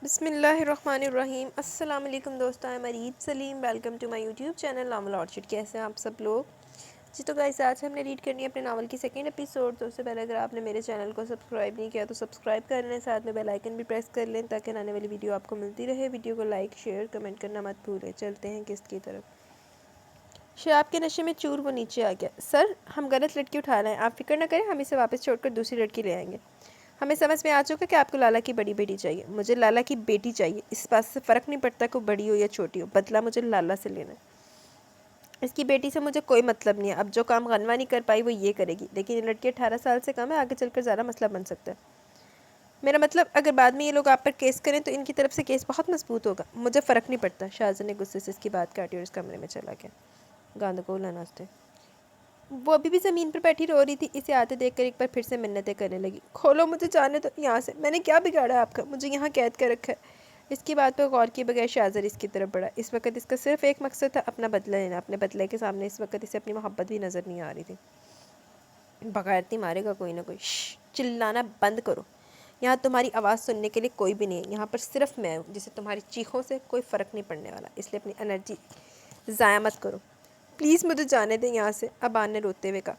بسم اللہ الرحمن الرحیم۔ السلام علیکم دوستو، میں Mureed Saleem, welcome to my YouTube channel novel orchard. کیسے ہیں آپ سب لوگ؟ جی تو گائز، آج ہم نے ریڈ کرنی ہے اپنے ناول کی سیکنڈ ایپیسوڈ۔ تو اس سے پہلے اگر آپ نے میرے چینل کو سبسکرائب نہیں کیا تو سبسکرائب کر لیں، ساتھ میں بیل آئیکن بھی پریس کر لیں تاکہ آنے والی ویڈیو آپ کو ملتی رہے۔ ویڈیو کو لائک، شیئر، کمنٹ کرنا مت بھولیں۔ چلتے ہیں قسط کی طرف۔ شراب کے نشے میں چور وہ نیچے آ گیا۔ سر، ہم غلط لڑکی اٹھا رہے ہیں، آپ فکر نہ کریں، ہم اسے واپس چھوڑ کر دوسری لڑکی لے آئیں گے۔ ہمیں سمجھ میں آ چکا کہ آپ کو لالا کی بڑی بیٹی چاہیے۔ مجھے لالا کی بیٹی چاہیے، اس بات سے فرق نہیں پڑتا کہ وہ بڑی ہو یا چھوٹی ہو، بدلہ مجھے لالا سے لینا ہے۔ اس کی بیٹی سے مجھے کوئی مطلب نہیں ہے، اب جو کام غنوہ نہیں کر پائی وہ یہ کرے گی، لیکن یہ لڑکی 18 سال سے کم ہے، آگے چل کر زیادہ مسئلہ بن سکتا ہے۔ میرا مطلب اگر بعد میں یہ لوگ آپ پر کیس کریں تو ان کی طرف سے کیس بہت مضبوط ہوگا۔ مجھے فرق نہیں پڑتا۔ شاہزادے نے غصے سے اس کی بات کاٹی اور اس کمرے میں چلا گیا۔ گاند کو ناچتے وہ ابھی بھی زمین پر بیٹھی رو رہی تھی۔ اسے آتے دیکھ کر ایک بار پھر سے منتیں کرنے لگی۔ کھولو مجھے، جانے دو یہاں سے، میں نے کیا بگاڑا ہے آپ کا؟ مجھے یہاں قید کر رکھا ہے۔ اس کی بات پر غور کیے بغیر شاہزادی اس کی طرف بڑھا۔ اس وقت اس کا صرف ایک مقصد تھا، اپنا بدلہ لینا۔ اپنے بدلے کے سامنے اس وقت اسے اپنی محبت بھی نظر نہیں آ رہی تھی۔ بغیرتی مارے گا کوئی نہ کوئی۔ چلانا بند کرو، یہاں تمہاری آواز سننے کے لیے کوئی بھی نہیں ہے، یہاں پر صرف میں ہوں جسے تمہاری چیخوں سے کوئی فرق نہیں پڑنے والا، اس لیے اپنی انرجی ضائع مت کرو۔ پلیز مجھے جانے دیں یہاں سے، ابان نے روتے ہوئے کہا۔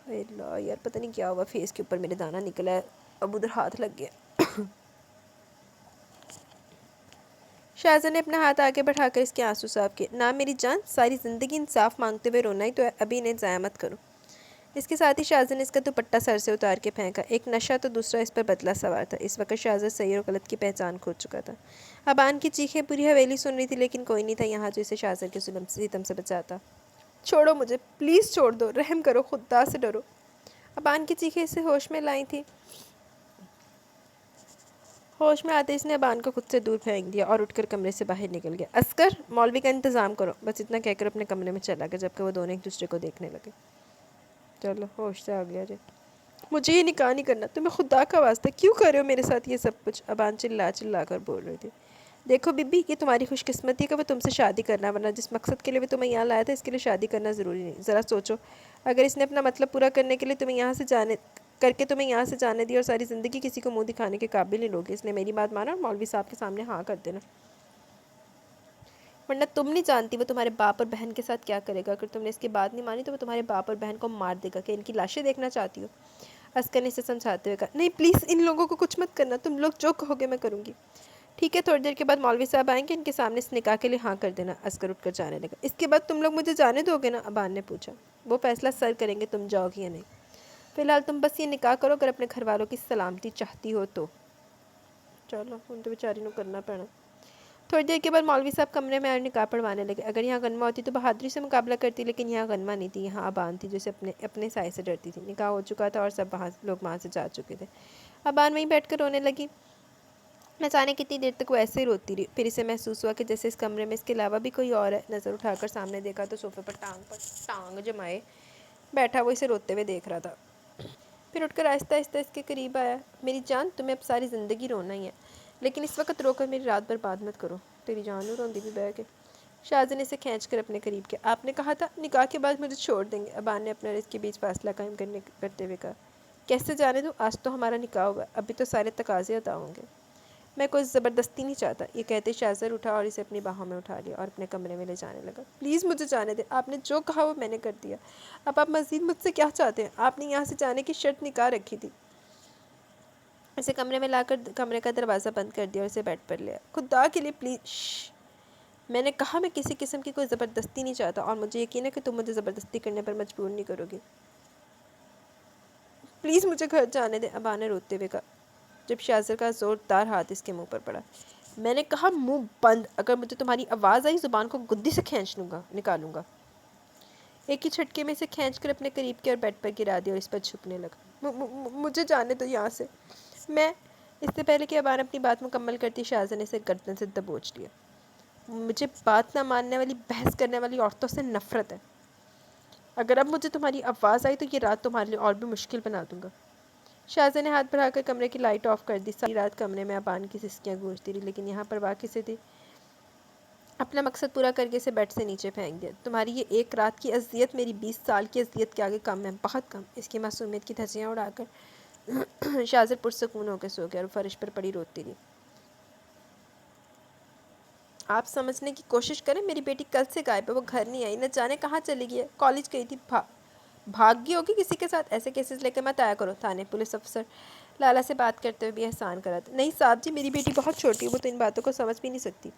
اے اللہ یار، پتہ نہیں کیا ہوا، فیس کے اوپر میرے دانہ نکلا ہے، اب ادھر ہاتھ لگ گیا۔ شاہزادے نے اپنا ہاتھ آگے بڑھا کر اس کے آنسو صاف کیے۔ نہ میری جان، ساری زندگی انصاف مانگتے ہوئے رونا ہی تو ہے، ابھی انہیں ضائع مت کرو۔ اس کے ساتھ ہی شاہزادے نے اس کا دوپٹہ سر سے اتار کے پھینکا۔ ایک نشہ تو دوسرا اس پر بدلہ سوار تھا۔ اس وقت شاہزادہ صحیح اور غلط کی پہچان کھو چکا تھا۔ ابان کی چیخیں پوری حویلی سن رہی تھی، لیکن کوئی نہیں تھا یہاں جو اسے شاہزادے کے ظلم ستم سے بچاتا۔ چھوڑو مجھے، پلیز چھوڑ دو، رحم کرو، خدا سے ڈرو۔ ابان کی چیخیں اسے ہوش میں لائی تھی۔ ہوش میں آتے اس نے ابان کو خود سے دور پھینک دیا اور اٹھ کر کمرے سے باہر نکل گیا۔ عسکر، مولوی کا انتظام کرو، بس اتنا کہہ کر اپنے کمرے میں چلا گیا، جبکہ وہ دونوں ایک دوسرے کو دیکھنے لگے۔ چلو ہوش سے آ گیا جی۔ مجھے یہ نکاح نہیں کرنا، تمہیں خدا کا واسطہ کیوں کر رہے ہو میرے ساتھ یہ سب کچھ؟ ابان چلا چلا کر بول رہی تھی۔ دیکھو بی بی، یہ تمہاری خوش قسمتی ہے کہ وہ تم سے شادی کرنا، ورنہ جس مقصد کے لیے وہ تمہیں یہاں لایا تھا اس کے لیے شادی کرنا ضروری نہیں۔ ذرا سوچو، اگر اس نے اپنا مطلب پورا کرنے کے لیے تمہیں یہاں سے جانے دی اور ساری زندگی کسی کو منہ دکھانے کے قابل نہیں لوگے، اس نے میری بات مانا اور مولوی صاحب کے سامنے ہاں کر دینا، ورنہ تم نہیں جانتی وہ تمہارے باپ اور بہن کے ساتھ کیا کرے گا۔ اگر تم نے اس کی بات نہیں مانی تو وہ تمہارے باپ اور بہن کو مار دے گا۔ کہ ان کی لاشیں دیکھنا چاہتی ہو؟ عسکر نے اسے سمجھاتے ہوئے کہا۔ نہیں پلیز، ان لوگوں کو کچھ مت کرنا، تم لوگ جو کہو گے میں کروں گی۔ ٹھیک ہے، تھوڑی دیر کے بعد مولوی صاحب آئیں گے، ان کے سامنے اس نکاح کے لیے ہاں کر دینا۔ عسکر اٹھ کر جانے لگا۔ اس کے بعد تم لوگ مجھے جانے دو گے نا؟ ابان نے پوچھا۔ وہ فیصلہ سر کریں گے تم جاؤ گی یا نہیں۔ فی الحال تم بس یہ نکاح کرو، اگر اپنے گھر والوں کی سلامتی چاہتی ہو تو۔ چلو، ان تو بیچاری نو کرنا پڑا۔ تھوڑی دیر کے بعد مولوی صاحب کمرے میں آئے اور نکاح پڑھوانے لگے۔ اگر یہاں غنمہ ہوتی تو بہادری سے مقابلہ کرتی، لیکن یہاں غنمہ نہیں تھی، یہاں ابان تھی جو اسے اپنے سائے سے ڈرتی تھی۔ نکاح ہو چکا تھا اور سب لوگ وہاں سے جا چکے تھے۔ ابان وہیں بیٹھ کر رونے لگی۔ نہ جانے کتنی دیر تک وہ ایسے ہی روتی رہی، پھر اسے محسوس ہوا کہ جیسے اس کمرے میں اس کے علاوہ بھی کوئی اور ہے۔ نظر اٹھا کر سامنے دیکھا تو صوفے پر ٹانگ جمائے بیٹھا وہ اسے روتے ہوئے دیکھ رہا تھا۔ پھر اٹھ کر آہستہ آہستہ اس کے قریب آیا۔ میری جان، تمہیں اب ساری زندگی رونا ہی ہے، لیکن اس وقت رو کر میری رات برباد مت کرو۔ تیری جان ہو روندی بھی بہ کے۔ شاہزادے نے اسے کھینچ کر اپنے قریب کیا۔ آپ نے کہا تھا نکاح کے بعد مجھے چھوڑ دیں گے، ابان نے اپنے اور اس کے بیچ فاصلہ قائم کرتے ہوئے کہا۔ کیسے جانے دوں؟ آج تو ہمارا نکاح ہوگا، ابھی تو سارے تقاضے ادا ہوں گے۔ میں کوئی زبردستی نہیں چاہتا۔ یہ کہتے شاہزادہ اٹھا اور اسے اپنی باہوں میں اٹھا لیا اور اپنے کمرے میں لے جانے لگا۔ پلیز مجھے جانے دیں، آپ نے جو کہا وہ میں نے کر دیا، اب آپ مزید مجھ سے کیا چاہتے ہیں؟ آپ نے یہاں سے جانے کی شرط نکاح رکھی تھی۔ اسے کمرے میں لا کر کمرے کا دروازہ بند کر دیا اور اسے بیڈ پر لیا۔ خدا کے لیے پلیز، میں نے کہا میں کسی قسم کی کوئی زبردستی نہیں چاہتا، اور مجھے یقین ہے کہ تم مجھے زبردستی کرنے پر مجبور نہیں کرو گی۔ پلیز مجھے گھر جانے دیں، ابان نے روتے ہوئے کہا، جب شاہزادہ کا زوردار ہاتھ اس کے منہ پر پڑا۔ میں نے کہا منہ بند، اگر مجھے تمہاری آواز آئی زبان کو گدی سے نکالوں گا۔ ایک ہی جھٹکے میں اسے کھینچ کر اپنے قریب کیا اور بیڈ پر گرا دیا اور اس پر چھپنے لگا۔ مجھے جانے دو یہاں سے، میں… اس سے پہلے کہ ابان اپنی بات مکمل کرتی شاہزادہ نے اسے گردن سے دبوچ لیا۔ مجھے بات نہ ماننے والی، بحث کرنے والی عورتوں سے نفرت ہے۔ اگر اب مجھے تمہاری آواز آئی تو یہ رات تمہارے لیے اور بھی مشکل بنا دوں گا۔ شاہزادہ نے ہاتھ بڑھا کر کمرے کی لائٹ آف کر دی۔ ساری رات کمرے میں ابان کی سسکیاں گونجتی رہی، لیکن یہاں پر واقع سے تھی اپنا مقصد پورا کر کے اسے بیڈ سے نیچے پھینک دیا۔ تمہاری یہ ایک رات کی اذیت میری 20 سال کی اذیت کے آگے کم ہے، بہت کم۔ اس کی معصومیت کی دھجیاں اڑا کر شاہزادہ پرسکون ہو کے سو گیا اور فرش پر پڑی روتی رہی۔ آپ سمجھنے کی کوشش کریں، میری بیٹی کل سے غائب ہے، وہ گھر نہیں آئی، نہ جانے کہاں چلی گئی ہے، کالج گئی تھی، بھاگ گئی ہوگی کسی کے ساتھ۔ ایسے کیسز لے کے مت آیا کرو۔ تھانے پولیس افسر لالا سے بات کرتے ہوئے بھی احسان کرا تھا۔ نہیں صاحب جی، میری بیٹی بہت چھوٹی ہے، وہ تو ان باتوں کو سمجھ بھی نہیں سکتی۔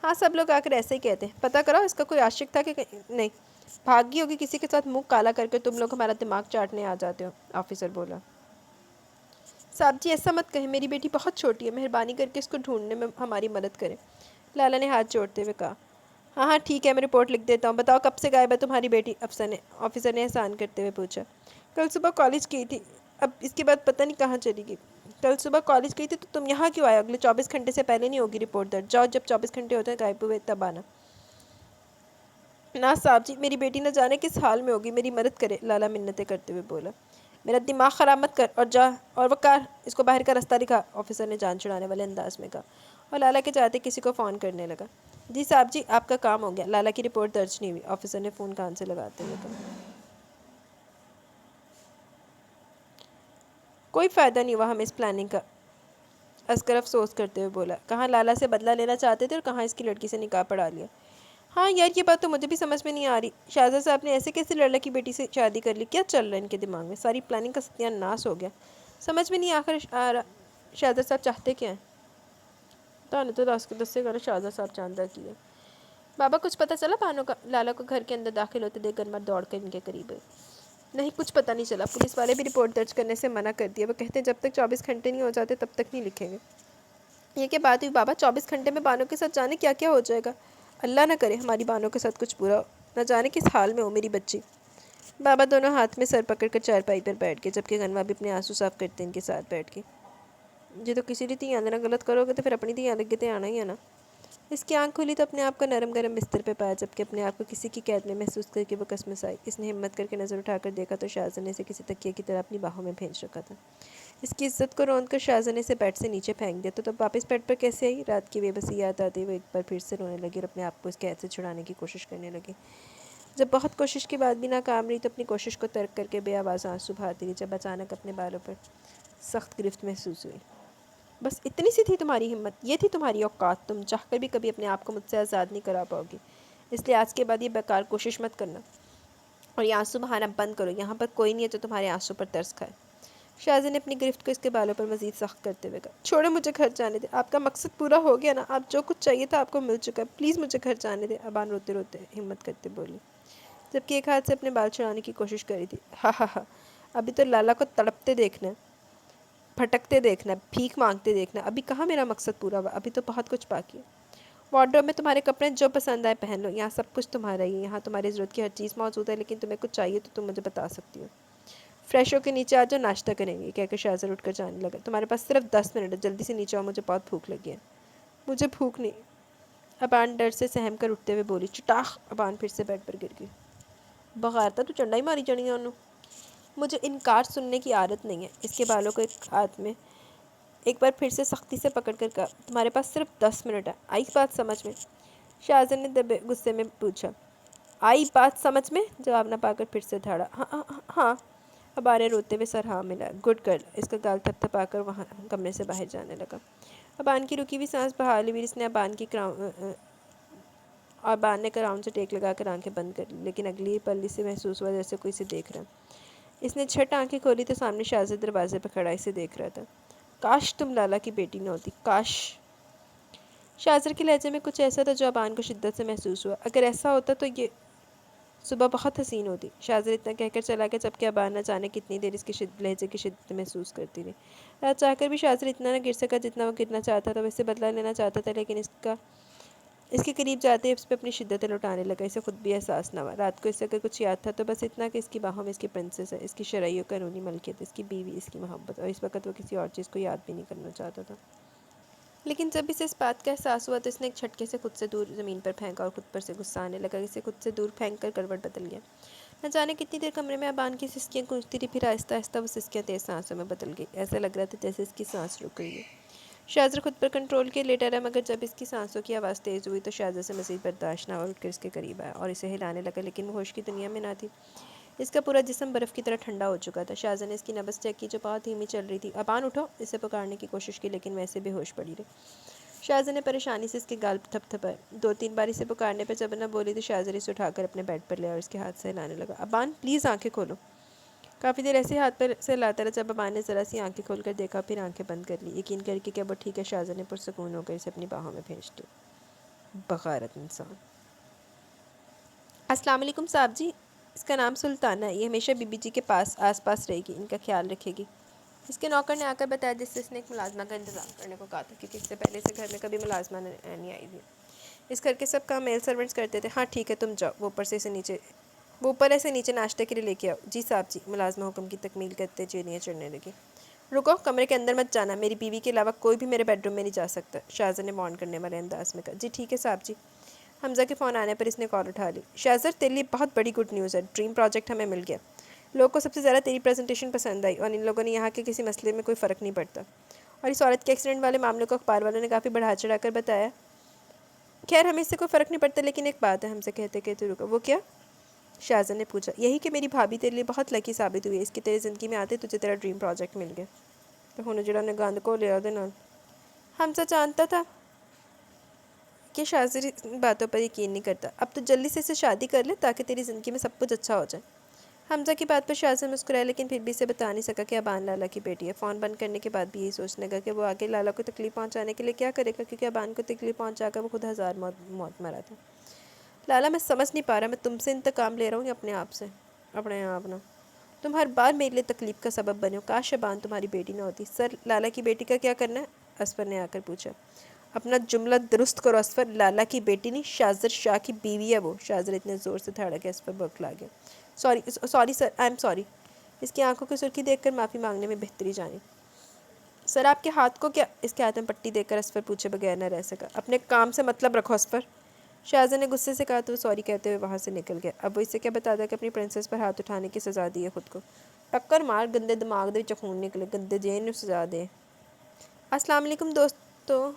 ہاں سب لوگ آ کر ایسے ہی کہتے ہیں۔ پتہ کرو اس کا کوئی عاشق تھا کہ نہیں، بھاگ گئی ہوگی کسی کے ساتھ، منہ کالا کر کے تم لوگ ہمارا دماغ چاٹنے آ جاتے ہو، آفیسر بولا۔ صاحب جی ایسا مت کہیں، میری بیٹی بہت چھوٹی ہے، مہربانی کر کے اس کو ڈھونڈنے میں ہماری مدد کریں، لالا نے ہاتھ جوڑتے ہوئے کہا۔ ہاں ہاں ٹھیک ہے، میں رپورٹ لکھ دیتا ہوں۔ بتاؤ کب سے غائب ہے تمہاری بیٹی؟ آفیسر نے احسان کرتے ہوئے پوچھا۔ کل صبح کالج گئی تھی، اب اس کے بعد پتہ نہیں کہاں چلی گئی۔ کل صبح کالج گئی تھی تو تم یہاں کیوں آئے؟ اگلے 24 گھنٹے سے پہلے نہیں ہوگی رپورٹ درج، جاؤ جب 24 گھنٹے ہوتے ہیں غائب ہوئے تب آنا۔ نا صاحب جی، میری بیٹی نہ جانے کس حال میں ہوگی، میری مدد کرے، لالا منتیں کرتے ہوئے بولا۔ میرا دماغ خراب مت کر اور جا، اور وقار اس کو باہر کا رستہ دکھا، آفیسر نے جان چھڑانے والے انداز میں کہا، اور لالا کے جاتے کسی کو فون کرنے لگا۔ جی صاحب جی آپ کا کام ہو گیا، لالا کی رپورٹ درج نہیں ہوئی، آفیسر نے فون کان سے لگاتے ہوئے کہا۔ کوئی فائدہ نہیں ہوا ہمیں اس پلاننگ کا، عسکر افسوس کرتے ہوئے بولا۔ کہاں لالا سے بدلہ لینا چاہتے تھے اور کہاں اس کی لڑکی سے نکاح پڑھا لیا۔ ہاں یار یہ بات تو مجھے بھی سمجھ میں نہیں آ رہی، شہزاد صاحب نے ایسے کیسے لالا کی بیٹی سے شادی کر لی؟ کیا چل رہا ہے ان کے دماغ میں؟ ساری پلاننگ کا ستیہ ناس ہو گیا، سمجھ میں نہیں آخر شہزاد صاحب چاہتے کیا ہیں؟ تانے تو دس کے دس سے شہزاد صاحب چاندہ کیے۔ بابا کچھ پتہ چلا بانو کا؟ لالا کو گھر کے اندر داخل ہوتے دیکھ گنمر دوڑ کر ان کے قریب ہے۔ نہیں کچھ پتہ نہیں چلا، پولیس والے بھی رپورٹ درج کرنے سے منع کر دیا، وہ کہتے ہیں جب تک 24 گھنٹے نہیں ہو جاتے تب تک نہیں لکھیں گے۔ یہ کیا بات ہوئی بابا؟ 24 گھنٹے میں بانو کے ساتھ جانے کیا کیا ہو جائے گا؟ اللہ نہ کرے ہماری بانو کے ساتھ کچھ برا ہو، نہ جانے کس حال میں ہو میری بچی۔ بابا دونوں ہاتھ میں سر پکڑ کر چارپائی پر بیٹھ گئے، جبکہ غنمہ بھی اپنے آنسو صاف کرتے ان کے ساتھ بیٹھ کے۔ جی تو کسی بھی آندنا غلط کرو گے تو پھر اپنی لگتے آنا ہی ہے نا۔ اس کی آنکھ کھلی تو اپنے آپ کو نرم گرم بستر پہ پایا، جبکہ اپنے آپ کو کسی کی قید میں محسوس کر کے وہ کسمس آئی۔ اس نے ہمت کر کے نظر اٹھا کر دیکھا تو شاہزادے نے اسے کسی تکیے کی طرح اپنی باہوں میں بھیج رکھا تھا۔ اس کی عزت کو روند کر شاہزادے نے اسے بیڈ سے نیچے پھینک دیا، تو تب واپس بیڈ پر کیسے آئی؟ رات کی بے بسی یاد آتی وہ ایک بار پھر سے رونے لگی اور اپنے آپ کو اس قید سے چھڑانے کی کوشش کرنے لگی۔ جب بہت کوشش کے بعد بھی ناکام رہی تو اپنی کوشش کو ترک کر کے بے آواز آنسو بہاتی رہی، جب اچانک اپنے بالوں پر سخت گرفت محسوس ہوئی۔ بس اتنی سی تھی تمہاری ہمت، یہ تھی تمہاری اوقات، تم چاہ کر بھی کبھی اپنے آپ کو مجھ سے آزاد نہیں کرا پاؤ گی، اس لیے آج کے بعد یہ بیکار کوشش مت کرنا اور یہ آنسو بہانا بند کرو، یہاں پر کوئی نہیں ہے جو تمہارے آنسو پر ترس کھائے۔ شاہزادے نے اپنی گرفت کو اس کے بالوں پر مزید سخت کرتے ہوئے کہا، چھوڑے مجھے گھر جانے دے، آپ کا مقصد پورا ہو گیا نا، آپ جو کچھ چاہیے تھا آپ کو مل چکا ہے، پلیز مجھے گھر جانے دے، ابان روتے روتے ہمت کرتے بولی، جبکہ ایک ہاتھ سے اپنے بال چھڑانے کی کوشش کری تھی۔ ہاں ہاں ہاں، ابھی تو لالا کو تڑپتے دیکھنا ہے، بھٹکتے دیکھنا ہے، بھیک مانگتے دیکھنا ہے، ابھی کہاں میرا مقصد پورا ہوا، ابھی تو بہت کچھ باقی ہے۔ وارڈروب میں تمہارے کپڑے جو پسند آئے پہن لو، یہاں سب کچھ تمہارا ہی ہے، یہاں تمہاری ضرورت کی ہر چیز موجود ہے، لیکن تمہیں کچھ چاہیے تو تم مجھے بتا سکتی ہو۔ فریش ہو کے نیچے آ جاؤ، ناشتہ کریں گے، کہہ کر شاہزادہ اٹھ کر جانے لگا۔ تمہارے پاس صرف 10 منٹ ہے، جلدی سے نیچے آؤ، مجھے بہت بھوک لگی ہے۔ مجھے بھوک نہیں، ابان ڈر سے سہم کر اٹھتے ہوئے بولی۔ چٹاخ، ابان پھر سے بیڈ پر گر گئی۔ بغیرتا تو چنڈا ہی ماری جانی ہے انہوں۔ مجھے انکار سننے کی عادت نہیں ہے، اس کے بالوں کو ایک ہاتھ میں ایک بار پھر سے سختی سے پکڑ کر کہا، تمہارے پاس صرف 10 منٹ ہے، آئی بات سمجھ میں؟ شاہزادے نے دبے غصے میں پوچھا۔ آئی بات سمجھ میں؟ جواب نہ پا کر پھر سے دھاڑا۔ ہاں ہاں ہاں، ابان نے روتے ہوئے سر ہاں ملا۔ گڈ گرل، اس کا گال تھپ تھپا کر وہاں کمرے سے باہر جانے لگا۔ ابان کی رکی ہوئی سانس بحال ہوئی، اس نے ابان نے کراؤن سے ٹیک لگا کر آنکھیں بند کر لی، لیکن اگلی پل اسے محسوس ہوا جیسے کوئی اسے دیکھ رہا۔ اس نے جھٹ آنکھیں کھولی تو سامنے شاہزادہ دروازے پہ کھڑا اسے دیکھ رہا تھا۔ کاش تم لالا کی بیٹی نہ ہوتی، کاش۔ شاہزادہ کے لہجے میں کچھ ایسا تھا جو ابان کو شدت سے محسوس ہوا۔ اگر ایسا ہوتا تو یہ صبح بہت حسین ہوتی، شاہزادہ اتنا کہہ کر چلا گیا، جبکہ ابان نہ جانے کتنی دیر اس کی لہجے کی شدت محسوس کرتی رہی۔ رات چاہ کر بھی شاہزادہ اتنا نہ گر سکا جتنا وہ گرنا چاہتا تھا، وہ اس سے بدلہ لینا چاہتا تھا، لیکن اس کے قریب جاتے ہی اس پہ اپنی شدتیں لٹانے لگا، اسے خود بھی احساس نہ ہوا۔ رات کو اس سے اگر کچھ یاد تھا تو بس اتنا کہ اس کی باہوں میں اس کی پرنسس ہے، اس کی شرعی و قانونی ملکیت، اس کی بیوی، اس کی محبت، اور اس وقت وہ کسی اور چیز کو یاد بھی نہیں کرنا چاہتا تھا۔ لیکن جب اسے اس بات کا احساس ہوا تو اس نے ایک جھٹکے سے خود سے دور زمین پر پھینکا اور خود پر سے غصہ آنے لگا، اسے خود سے دور پھینک کر کروٹ بدل گیا۔ نہ جانے کتنی دیر کمرے میں ابان کی سسکیاں گونجتی رہی، پھر آہستہ آہستہ وہ سسکیاں تیز سانسوں میں بدل گئی، ایسا لگ رہا تھا جیسے اس کی سانس رک گئی ہے۔ شاہزادہ خود پر کنٹرول کے لیٹا رہا، مگر جب اس کی سانسوں کی آواز تیز ہوئی تو شاہزادہ سے مزید برداشت نہ ہوا، اٹھ کر اس کے قریب آیا اور اسے ہلانے لگا، لیکن وہ ہوش کی دنیا میں نہ تھی۔ اس کا پورا جسم برف کی طرح ٹھنڈا ہو چکا تھا۔ شاہزادہ نے اس کی نبض چیک کی جو بہت دھیمی چل رہی تھی۔ ابان اٹھو، اسے پکارنے کی کوشش کی، لیکن وہ ایسے بے ہوش پڑی رہی۔ شاہزادہ نے پریشانی سے اس کے گال تھپ تھپائے. 2-3 بار اسے پکارنے پر جب نہ بولی تو شاہزادہ اسے اٹھا کر اپنے بیڈ پر لیا اور اس کے ہاتھ سے ہلانے لگا. ابان پلیز آنکھیں کھولو. کافی دیر ایسے ہاتھ پر سے لاتا رہا جب ابان نے ذرا سی آنکھیں کھول کر دیکھا پھر آنکھیں بند کر لی. یقین کر کے کہ وہ ٹھیک ہے شاہزادہ نے پرسکون ہو کر اسے اپنی باہوں میں بھیج دیا. بغارت انسان. السلام علیکم صاحب جی. اس کا نام سلطانہ ہے. یہ ہمیشہ بی بی جی کے پاس آس پاس رہے گی. ان کا خیال رکھے گی. اس کے نوکر نے آ کر بتایا جس سے اس نے ایک ملازمہ کا انتظام کرنے کو کہا تھا کیونکہ اس سے پہلے سے گھر میں کبھی ملازمہ نہیں آئی تھی. اس گھر کے سب کام میل سرونٹس کرتے تھے. ہاں ٹھیک ہے تم جاؤ. وہ اوپر سے نیچے ناشتے کے لیے لے کے آؤ. جی صاحب جی. ملازمہ حکم کی تکمیل کرتے چینیاں چڑھنے لگی. رکو کمرے کے اندر مت جانا. میری بیوی کے علاوہ کوئی بھی میرے بیڈ روم میں نہیں جا سکتا. شاہزادہ نے وارن کرنے والے انداز میں کہا. جی ٹھیک ہے صاحب جی. حمزہ کے فون آنے پر اس نے کال اٹھا لی. شاہزادہ تیرے لیے بہت بڑی گڈ نیوز ہے. ڈریم پروجیکٹ ہمیں مل گیا. لوگوں کو سب سے زیادہ تیری پریزنٹیشن پسند آئی اور ان لوگوں نے یہاں کے کسی مسئلے میں کوئی فرق نہیں پڑتا. اور اس عورت کے ایکسیڈنٹ والے معاملے کو اخبار والوں نے کافی بڑھا چڑھا کر بتایا. خیر ہمیں اس سے کوئی فرق نہیں پڑتا لیکن ایک بات ہے. حمزہ کہتے کہتے رکا. وہ کیا؟ شاہزادہ نے پوچھا. یہی کہ میری بھابھی تیرے لیے بہت لکی ثابت ہوئی ہے. اس کی تیری زندگی میں آتے تجھے تیرا ڈریم پروجیکٹ مل گیا. تو ہونے جڑا نے گند کو لیا دینا. حمزہ جانتا تھا کہ شاہزادہ باتوں پر یقین نہیں کرتا. اب تو جلدی سے اسے شادی کر لے تاکہ تیری زندگی میں سب کچھ اچھا ہو جائے. حمزہ کی بات پر شاہزادہ مسکرایا لیکن پھر بھی اسے بتا نہیں سکا کہ ابان لالا کی بیٹی ہے. فون بند کرنے کے بعد بھی یہی سوچنے لگا کہ وہ آگے لالا کو تکلیف پہنچانے کے لیے کیا کرے گا کیونکہ ابان کو تکلیف پہنچا کر وہ خود 1000 موت مرا تھا. لالا میں سمجھ نہیں پا رہا. میں تم سے انتقام لے رہا ہوں یا اپنے آپ سے؟ اپنے آپ نا. تم ہر بار میرے لیے تکلیف کا سبب بنے ہو. کاش ابان تمہاری بیٹی نہ ہوتی. سر لالا کی بیٹی کا کیا کرنا ہے؟ اسفر نے آ کر پوچھا. اپنا جملہ درست کرو اسفر. لالا کی بیٹی نہیں شاہزر شاہ کی بیوی ہے وہ. شاہزر اتنے زور سے دھاڑا کہ اسفر بوکھلا گیا. Sorry sir. I am sorry. اس کی آنکھوں کی سرخی دیکھ کر معافی مانگنے میں بہتری جانی. سر آپ کے ہاتھ کو کیا؟ اس کے ہاتھ میں پٹی دیکھ کر اسفر پوچھے بغیر نہ رہ سکا. اپنے کام سے مطلب رکھو اسفر. شاہزادہ نے غصے سے کہا تو وہ سوری کہتے ہوئے وہاں سے نکل گیا. اب وہ اسے کیا بتا کہ اپنی پرنسس پر ہاتھ اٹھانے کی سزا دی ہے خود کو. ٹکر مار گندے دماغ دے خون نکلے. گندے جین نو سزا دے. السلام علیکم دوستو.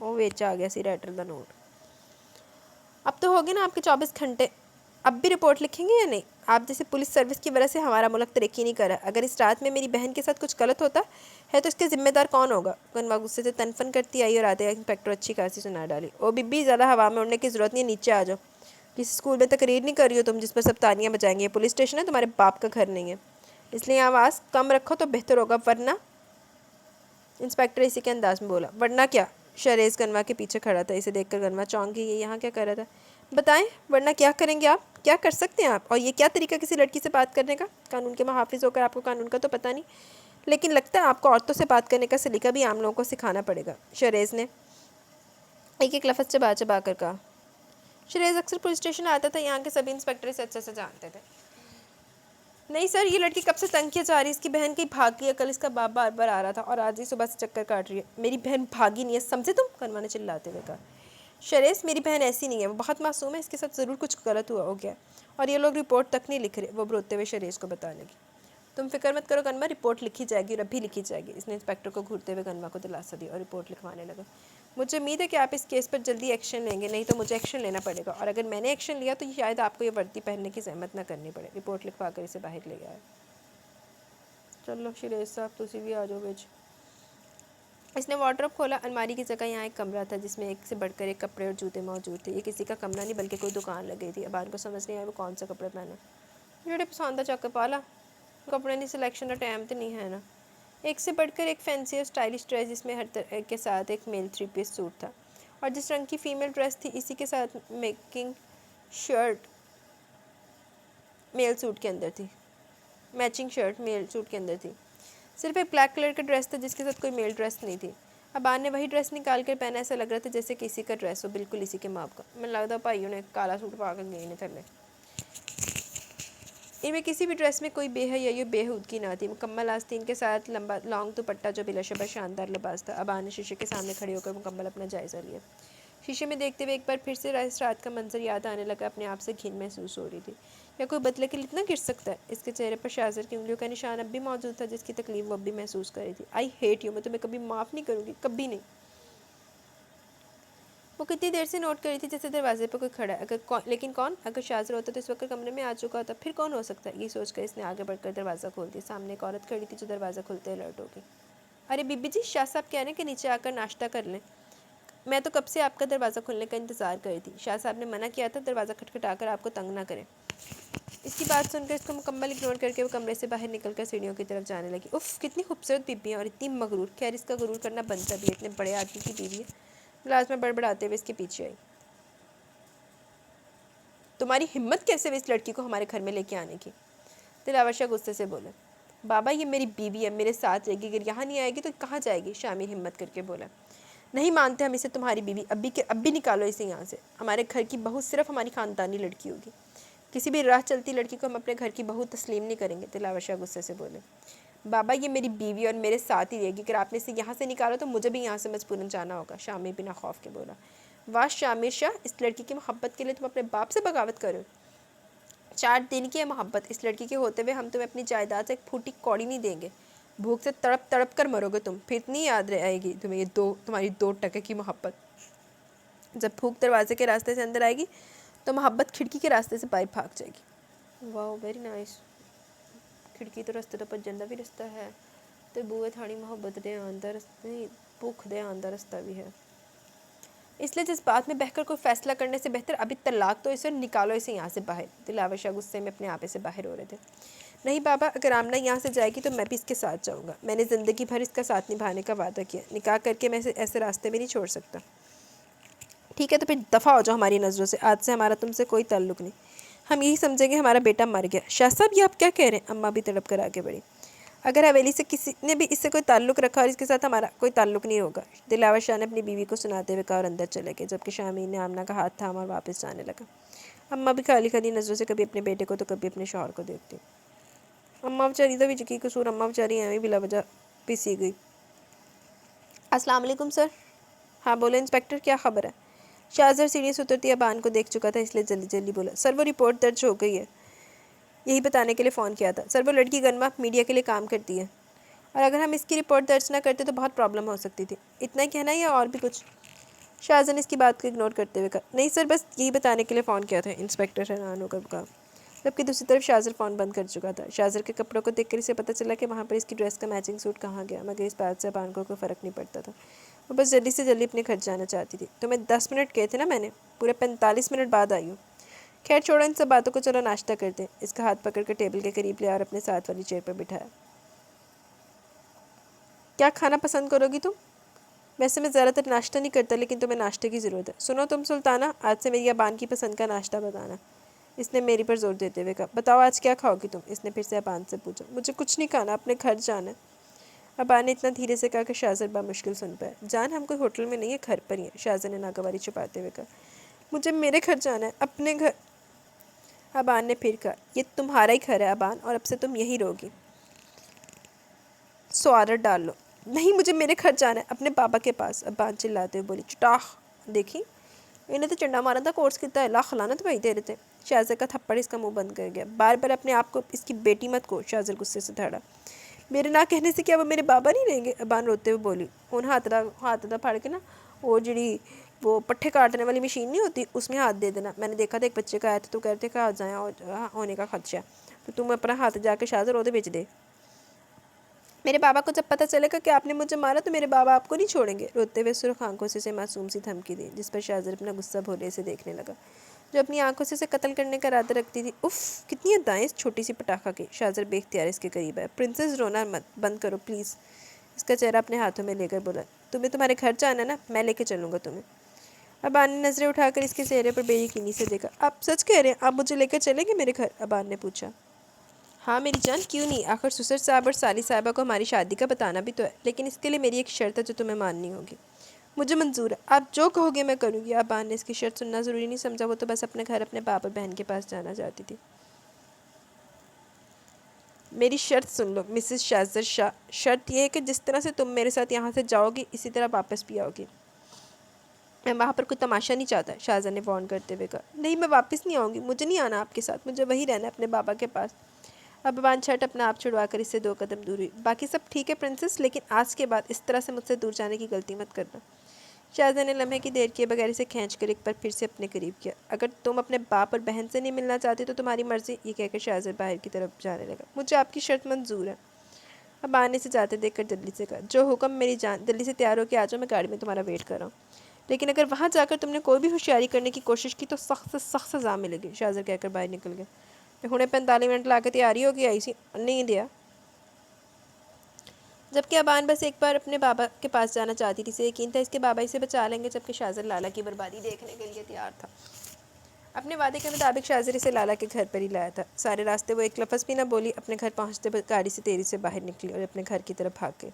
وہ ویچ آ گیا سی رائٹر دا نوٹ. اب تو ہوگے نا آپ کے 24 گھنٹے. اب بھی رپورٹ لکھیں گے یا نہیں؟ آپ جیسے پولیس سروس کی وجہ سے ہمارا ملک ترقی نہیں کر رہا. اگر اس رات میں میری بہن کے ساتھ کچھ غلط ہوتا ہے تو اس کے ذمہ دار کون ہوگا؟ گنوا غصے سے تنفن کرتی آئی اور آتے انسپیکٹر اچھی خاصی سنا ڈالی. او بی بی زیادہ ہوا میں اڑنے کی ضرورت نہیں ہے. نیچے آ جاؤ. کسی اسکول میں تقریر نہیں کر رہی ہو تم جس پر سب تالیاں بجائیں گے. یہ پولیس اسٹیشن ہے تمہارے باپ کا گھر نہیں ہے. اس لیے آواز کم رکھو تو بہتر ہوگا ورنہ. انسپیکٹر اسی کے انداز میں بولا. ورنہ کیا؟ شریز گنوا کے پیچھے کھڑا تھا. اسے دیکھ کر گنوا چونک گئی. یہ یہاں کیا کر رہا تھا؟ بتائیں ورنہ کیا کریں گے آپ؟ کیا کر سکتے ہیں آپ؟ اور یہ کیا طریقہ کسی لڑکی سے بات کرنے کا؟ قانون کے محافظ ہو کر آپ کو قانون کا تو پتہ نہیں لیکن لگتا ہے آپ کو عورتوں سے بات کرنے کا سلیقہ بھی عام لوگوں کو سکھانا پڑے گا. شریز نے ایک ایک لفظ چبا چبا کر کہا. شریز اکثر پولیس اسٹیشن آتا تھا. یہاں کے سبھی انسپیکٹر سے اچھے سے جانتے تھے. نہیں سر یہ لڑکی کب سے تنگ کیا جا رہی ہے. اس کی بہن کہیں بھاگ گئی ہے. کل اس کا باپ بار بار آ رہا تھا اور آج ہی صبح سے چکر کاٹ رہی ہے. میری بہن بھاگی نہیں ہے سمجھے تم؟ کنوا نے چلاتے ہوئے کہا. شریز میری بہن ایسی نہیں ہے. وہ بہت معصوم ہے. اس کے ساتھ ضرور کچھ غلط ہوا ہو گیا اور یہ لوگ رپورٹ تک نہیں لکھ رہے. وہ روتے ہوئے شریز کو بتانے لگی. تم فکر مت کرو گنوا رپورٹ لکھی جائے گی اور اب بھی لکھی جائے گی. اس نے انسپیکٹر کو گھورتے ہوئے گنوا کو دلاسا دیا اور رپورٹ لکھوانے لگا. مجھے امید ہے کہ آپ اس کیس پر جلدی ایکشن لیں گے. نہیں تو مجھے ایکشن لینا پڑے گا اور اگر میں نے ایکشن لیا تو شاید آپ کو یہ وردی پہننے کی زحمت نہ کرنی پڑے. رپورٹ لکھوا کر اسے باہر لے گیا. چلو شریز صاحب تسی بھی آ جاؤ بیچ. اس نے وارڈروب کھولا. الماری کی جگہ یہاں ایک کمرہ تھا جس میں ایک سے بڑھ کر ایک کپڑے اور جوتے موجود تھے. یہ کسی کا کمرہ نہیں بلکہ کوئی دکان لگی تھی. ابان کو سمجھ نہیں آیا وہ کون سا کپڑے پہنا. جڑے پسند چک پالا. کپڑے کی سلیکشن کا ٹائم تو نہیں ہے نا. ایک سے بڑھ کر ایک فینسی اور اسٹائلش ڈریس جس میں ہر طرح کے ساتھ ایک میل 3 پیس سوٹ تھا اور جس رنگ کی فیمیل ڈریس تھی اسی کے ساتھ میکنگ شرٹ میل سوٹ کے اندر تھی. میچنگ شرٹ میل سوٹ کے اندر تھی. صرف ایک بلیک کلر کا ڈریس تھا جس کے ساتھ کوئی میل ڈریس نہیں تھی. ابان نے وہی ڈریس نکال کر پہنا. ایسا لگ رہا تھا جیسے کسی کا ڈریس ہو بالکل اسی کے ماپ کا. میں لگتا بھائیوں نے کالا سوٹ پا کر گئے تھلے. ان میں کسی بھی ڈریس میں کوئی بے حیائی بے حودگی نہ تھی. مکمل آستین کے ساتھ لمبا لانگ دوپٹہ جو بلا شبہ شاندار لباس تھا. ابان نے شیشے کے سامنے کھڑے ہو کر مکمل اپنا جائزہ لیا. شیشے میں دیکھتے ہوئے ایک بار پھر سے رات کا منظر یاد آنے لگا. اپنے آپ سے گھن محسوس ہو رہی تھی. یا کوئی بدلے کے لیے اتنا گر سکتا ہے؟ اس کے چہرے پر شاہزر کی انگلیوں کا نشان اب بھی موجود تھا جس کی تکلیف وہ اب بھی محسوس کر رہی تھی. I hate you. میں تمہیں کبھی معاف نہیں کروں گی. کبھی نہیں. وہ کتنی دیر سے نوٹ کری تھی جیسے دروازے پہ کوئی کھڑا ہے. لیکن کون؟ اگر شاہزر ہوتا تو اس وقت کمرے میں آ چکا ہوتا. پھر کون ہو سکتا ہے؟ یہ سوچ کر اس نے آگے بڑھ کر دروازہ کھول دیا. سامنے ایک عورت کھڑی تھی جو دروازہ کھلتے الرٹ ہو گئی. ارے بی بی جی، شاہ صاحب کہہ رہے ہیں کہ نیچے آ کر ناشتہ کر لیں. میں تو کب سے آپ کا دروازہ کھلنے کا انتظار کر رہی تھی. شاہ صاحب نے منع کیا تھا دروازہ کھٹکھٹا کر آپ کو تنگ نہ کریں. اس کی بات سن کر اس کو مکمل اگنور کر کے وہ کمرے سے باہر نکل کر سیڑھیوں کی طرف جانے لگی. اف، کتنی خوبصورت بیوی ہیں اور اتنی مغرور. خیر اس کا غرور کرنا بنتا بھی ہے، اتنے بڑے آدمی کی بیوی ہے. ملازمہ بڑبڑاتے ہوئے اس کے پیچھے آئی. تمہاری ہمت کیسے ہوئی اس لڑکی کو ہمارے گھر میں لے کے آنے کی؟ دلاور شاہ غصے سے بولا. بابا یہ میری بیوی ہے، میرے ساتھ رہے گی، اگر یہاں نہیں آئے گی تو کہاں جائے گی؟ شامر ہمت کر کے بولا. نہیں مانتے ہم اسے تمہاری بیوی. اب بھی نکالو اسے یہاں سے. ہمارے گھر کی بہو صرف ہماری خاندانی لڑکی ہوگی. کسی بھی راہ چلتی لڑکی کو ہم اپنے گھر کی بہو تسلیم نہیں کریں گے. دلاور شاہ غصے سے بولے. بابا یہ میری بیوی اور میرے ساتھ ہی رہے گی، اگر آپ نے اسے یہاں سے نکالو تو مجھے بھی یہاں سے مجبوراً جانا ہوگا. شامر بنا خوف کے بولا. واہ شامر شاہ، اس لڑکی کی محبت کے لیے تم اپنے باپ سے بغاوت کرو. 4 دن کی ہے محبت. اس لڑکی کے ہوتے ہوئے ہم تمہیں اپنی جائیداد سے ایک پھوٹی کوڑی نہیں دیں گے. بھوک سے تڑپ تڑپ کر مرو گے تم. پھر اتنی یاد آئے گی تمہیں تمہاری 2 ٹکے کی محبت. جب بھوک دروازے کے راستے سے اندر آئے گی تو محبت کھڑکی کے راستے سے باہر بھاگ جائے گی. واو ویری نائس. کھڑکی تو رستے تو پجندہ بھی رستہ ہے تو بوئے تھاڑی محبت دے آندہ بھوک دے آندہ رستہ بھی ہے. اس لیے جس بات میں بہہ کر کوئی فیصلہ کرنے سے بہتر ابھی طلاق تو اسے نکالو اسے یہاں سے باہر. دلاور شاہ غصے میں اپنے آپے سے باہر ہو رہے تھے. نہیں بابا، اگر آمنہ یہاں سے جائے گی تو میں بھی اس کے ساتھ جاؤں گا. میں نے زندگی بھر اس کا ساتھ نبھانے کا وعدہ کیا. نکاح کر کے میں اسے ایسے راستے میں نہیں چھوڑ سکتا. ٹھیک ہے تو پھر دفع ہو جاؤ ہماری نظروں سے. آج سے ہمارا تم سے کوئی تعلق نہیں. ہم یہی سمجھیں گے ہمارا بیٹا مر گیا. شاہ صاحب یہ آپ کیا کہہ رہے ہیں؟ اماں بھی تڑپ کر آگے بڑھی. اگر حویلی سے کسی نے بھی اس سے کوئی تعلق رکھا اور اس کے ساتھ ہمارا کوئی تعلق نہیں ہوگا. دلاور شاہ نے اپنی بیوی کو سناتے ہوئے کہا اور اندر چلے گئے، جبکہ شامر نے آمنہ کا ہاتھ تھاما اور واپس جانے لگا. اماں بھی خالی خالی نظروں سے کبھی اپنے بیٹے کو تو کبھی اپنے شوہر کو دیکھتی. اماں بیچاری تو کی قصور، اماں بیچاری ایویں بلا وجہ پسی گئی. السلام علیکم سر. ہاں بولے انسپیکٹر، کیا خبر ہے؟ شاہزر سیڑھی سے اترتی ابان کو دیکھ چکا تھا، اس لیے جلدی جلدی بولا. سر وہ رپورٹ درج ہو گئی ہے، یہی بتانے کے لیے فون کیا تھا. سر وہ لڑکی گنما میڈیا کے لیے کام کرتی ہے اور اگر ہم اس کی رپورٹ درج نہ کرتے تو بہت پرابلم ہو سکتی تھی. اتنا ہی کہنا ہے یا اور بھی کچھ؟ شاہزر نے اس کی بات کو اگنور کرتے ہوئے کہا. نہیں سر، بس یہی بتانے کے لیے فون کیا تھا. انسپیکٹر حیران ہو کر کہا، جبکہ دوسری طرف شاہزر فون بند کر چکا تھا. شاہزر کے کپڑوں کو دیکھ کر اسے پتہ چلا کہ وہاں پر اس کی ڈریس کا میچنگ سوٹ کہاں گیا، مگر اس بات سے ابان کو کوئی فرق نہیں پڑتا تھا. وہ بس جلدی سے جلدی اپنے گھر جانا چاہتی تھی. تو میں 10 منٹ کہے تھے نا، میں نے پورے 45 منٹ بعد آئی ہوں. خیر چھوڑو ان سب باتوں کو، چلو ناشتہ کرتے ہیں. اس کا ہاتھ پکڑ کر ٹیبل کے قریب لیا اور اپنے ساتھ والی چیئر پر بٹھایا. کیا کھانا پسند کرو گی تم؟ ویسے میں زیادہ تر ناشتہ نہیں کرتا، لیکن تمہیں ناشتے کی ضرورت ہے. سنو تم سلطانہ، آج سے میری ابان کی پسند کا ناشتہ بتانا. اس نے میری پر زور دیتے ہوئے کہا. بتاؤ آج کیا کھاؤ گی تم؟ اس نے پھر سے ابان سے پوچھا. مجھے کچھ نہیں کھانا، اپنے گھر جانا ہے. ابان نے اتنا دھیرے سے کہا کہ شاہزر بامشکل سن پایا. جان ہم کوئی ہوٹل میں نہیں ہے، گھر پر ہی ہے. شاہزر نے ناگواری چھپاتے ہوئے کہا. مجھے میرے گھر جانا ہے، اپنے گھر. ابان نے پھر کہا. یہ تمہارا ہی گھر ہے ابان، اور اب سے تم یہی رہو گی. سوارت ڈال لو. نہیں، مجھے میرے گھر جانا ہے، اپنے بابا کے پاس. ابان چلاتے ہوئے بولی. چٹاخ دیکھی، انہیں تو چنڈا مارا تھا کورس کتنا ہے، لاکھ خلانت بھائی تیرے تھے. شاہزر کا تھپڑ اس کا منہ بند کر گیا. بار بار اپنے آپ کو اس کی بیٹی مت کو. شاہزر غصے سے دھڑا. میرے نہ کہنے سے کیا وہ میرے بابا نہیں رہیں گے؟ ابان روتے ہوئے بولی. ان ہاتھ پھاڑ کے نا، وہ جڑی وہ پٹھے کاٹنے والی مشین نہیں ہوتی، اس میں ہاتھ دے دینا. میں نے دیکھا تھا ایک بچے کا آیا تھا، تو کہتے کہ ہاتھ ضائع ہونے کا خدشہ ہے، تو تم اپنا ہاتھ جا کے شاہزر روتے بیچ دے. میرے بابا کو جب پتہ چلے گا کہ آپ نے مجھے مارا تو میرے بابا آپ کو نہیں چھوڑیں گے. روتے ہوئے سرخ آنکھوں سے معصوم سی دھمکی دی، جس پر شاہزر اپنا غصہ بھولے سے دیکھنے لگا، جو اپنی آنکھوں سے اسے قتل کرنے کا ارادہ رکھتی تھی. اف، کتنی ادائیں اس چھوٹی سی پٹاخہ کی. شاہزر بے اختیار اس کے قریب ہے. پرنسس رونا مت بند کرو پلیز. اس کا چہرہ اپنے ہاتھوں میں لے کر بولا. تمہیں تمہارے گھر جانا نا، میں لے کے چلوں گا تمہیں. ابان نے نظریں اٹھا کر اس کے چہرے پر بے یقینی سے دیکھا. آپ سچ کہہ رہے ہیں؟ آپ مجھے لے کر چلیں گے میرے گھر؟ ابان نے پوچھا. ہاں میری جان، کیوں نہیں. آخر سسر صاحب اور سالی صاحبہ کو ہماری شادی کا بتانا بھی تو ہے، لیکن اس کے لیے میری ایک شرط ہے جو تمہیں ماننی ہوگی. مجھے منظور ہے، آپ جو کہو گے میں کروں گی. ابان نے اس کی شرط سننا ضروری نہیں سمجھا، وہ تو بس اپنے گھر اپنے باپ اور بہن کے پاس جانا چاہتی تھی. میری شرط سن لو مسز شاہزر شاہ. شرط یہ ہے کہ جس طرح سے تم میرے ساتھ یہاں سے جاؤ گی اسی طرح واپس بھی آؤ گی. میں وہاں پر کوئی تماشا نہیں چاہتا. شاہزر نے وارن کرتے ہوئے کہا. نہیں، میں واپس نہیں آؤں گی، مجھے نہیں آنا آپ کے ساتھ، مجھے وہی رہنا ہے اپنے بابا کے پاس. اب ابان چھٹ اپنا آپ چھڑوا کر اس سے 2 قدم دور ہوئی. باقی سب ٹھیک ہے پرنسس، لیکن آج کے بعد اس طرح سے مجھ سے دور جانے کی غلطی مت کرنا. شاہزر نے لمحے کی دیر کیے بغیر اسے کھینچ کر ایک بار پھر سے اپنے قریب کیا. اگر تم اپنے باپ اور بہن سے نہیں ملنا چاہتی تو تمہاری مرضی. یہ کہہ کر شاہزر باہر کی طرف جانے لگا. مجھے آپ کی شرط منظور ہے. ابان نے اسے جاتے دیکھ کر جلدی سے کہا جو حکم میری جان، جلدی سے تیار ہو کے آ جاؤ، میں گاڑی میں تمہارا ویٹ کر رہا ہوں، لیکن اگر وہاں جا کر تم نے کوئی بھی ہوشیاری کرنے کی کوشش کی تو سخت سے سخت سزا ملے گی، شاہ زر کہہ کر باہر نکل گیا۔ میں ہنے 45 منٹ لا کے تیاری ہو کے آئی سی، نہیں دیا۔ جبکہ ابان بس ایک بار اپنے بابا کے پاس جانا چاہتی تھی، اسے یقین تھا اس کے بابا اسے بچا لیں گے، جبکہ شاہ زر لالا کی بربادی دیکھنے کے لیے تیار تھا۔ اپنے وعدے کے مطابق شاہ زر اسے لالا کے گھر پر ہی لایا تھا۔ سارے راستے وہ ایک لفظ بھی نہ بولی، اپنے گھر پہنچتے گاڑی سے تیزی سے باہر نکلی اور اپنے گھر کی طرف بھاگ گئی۔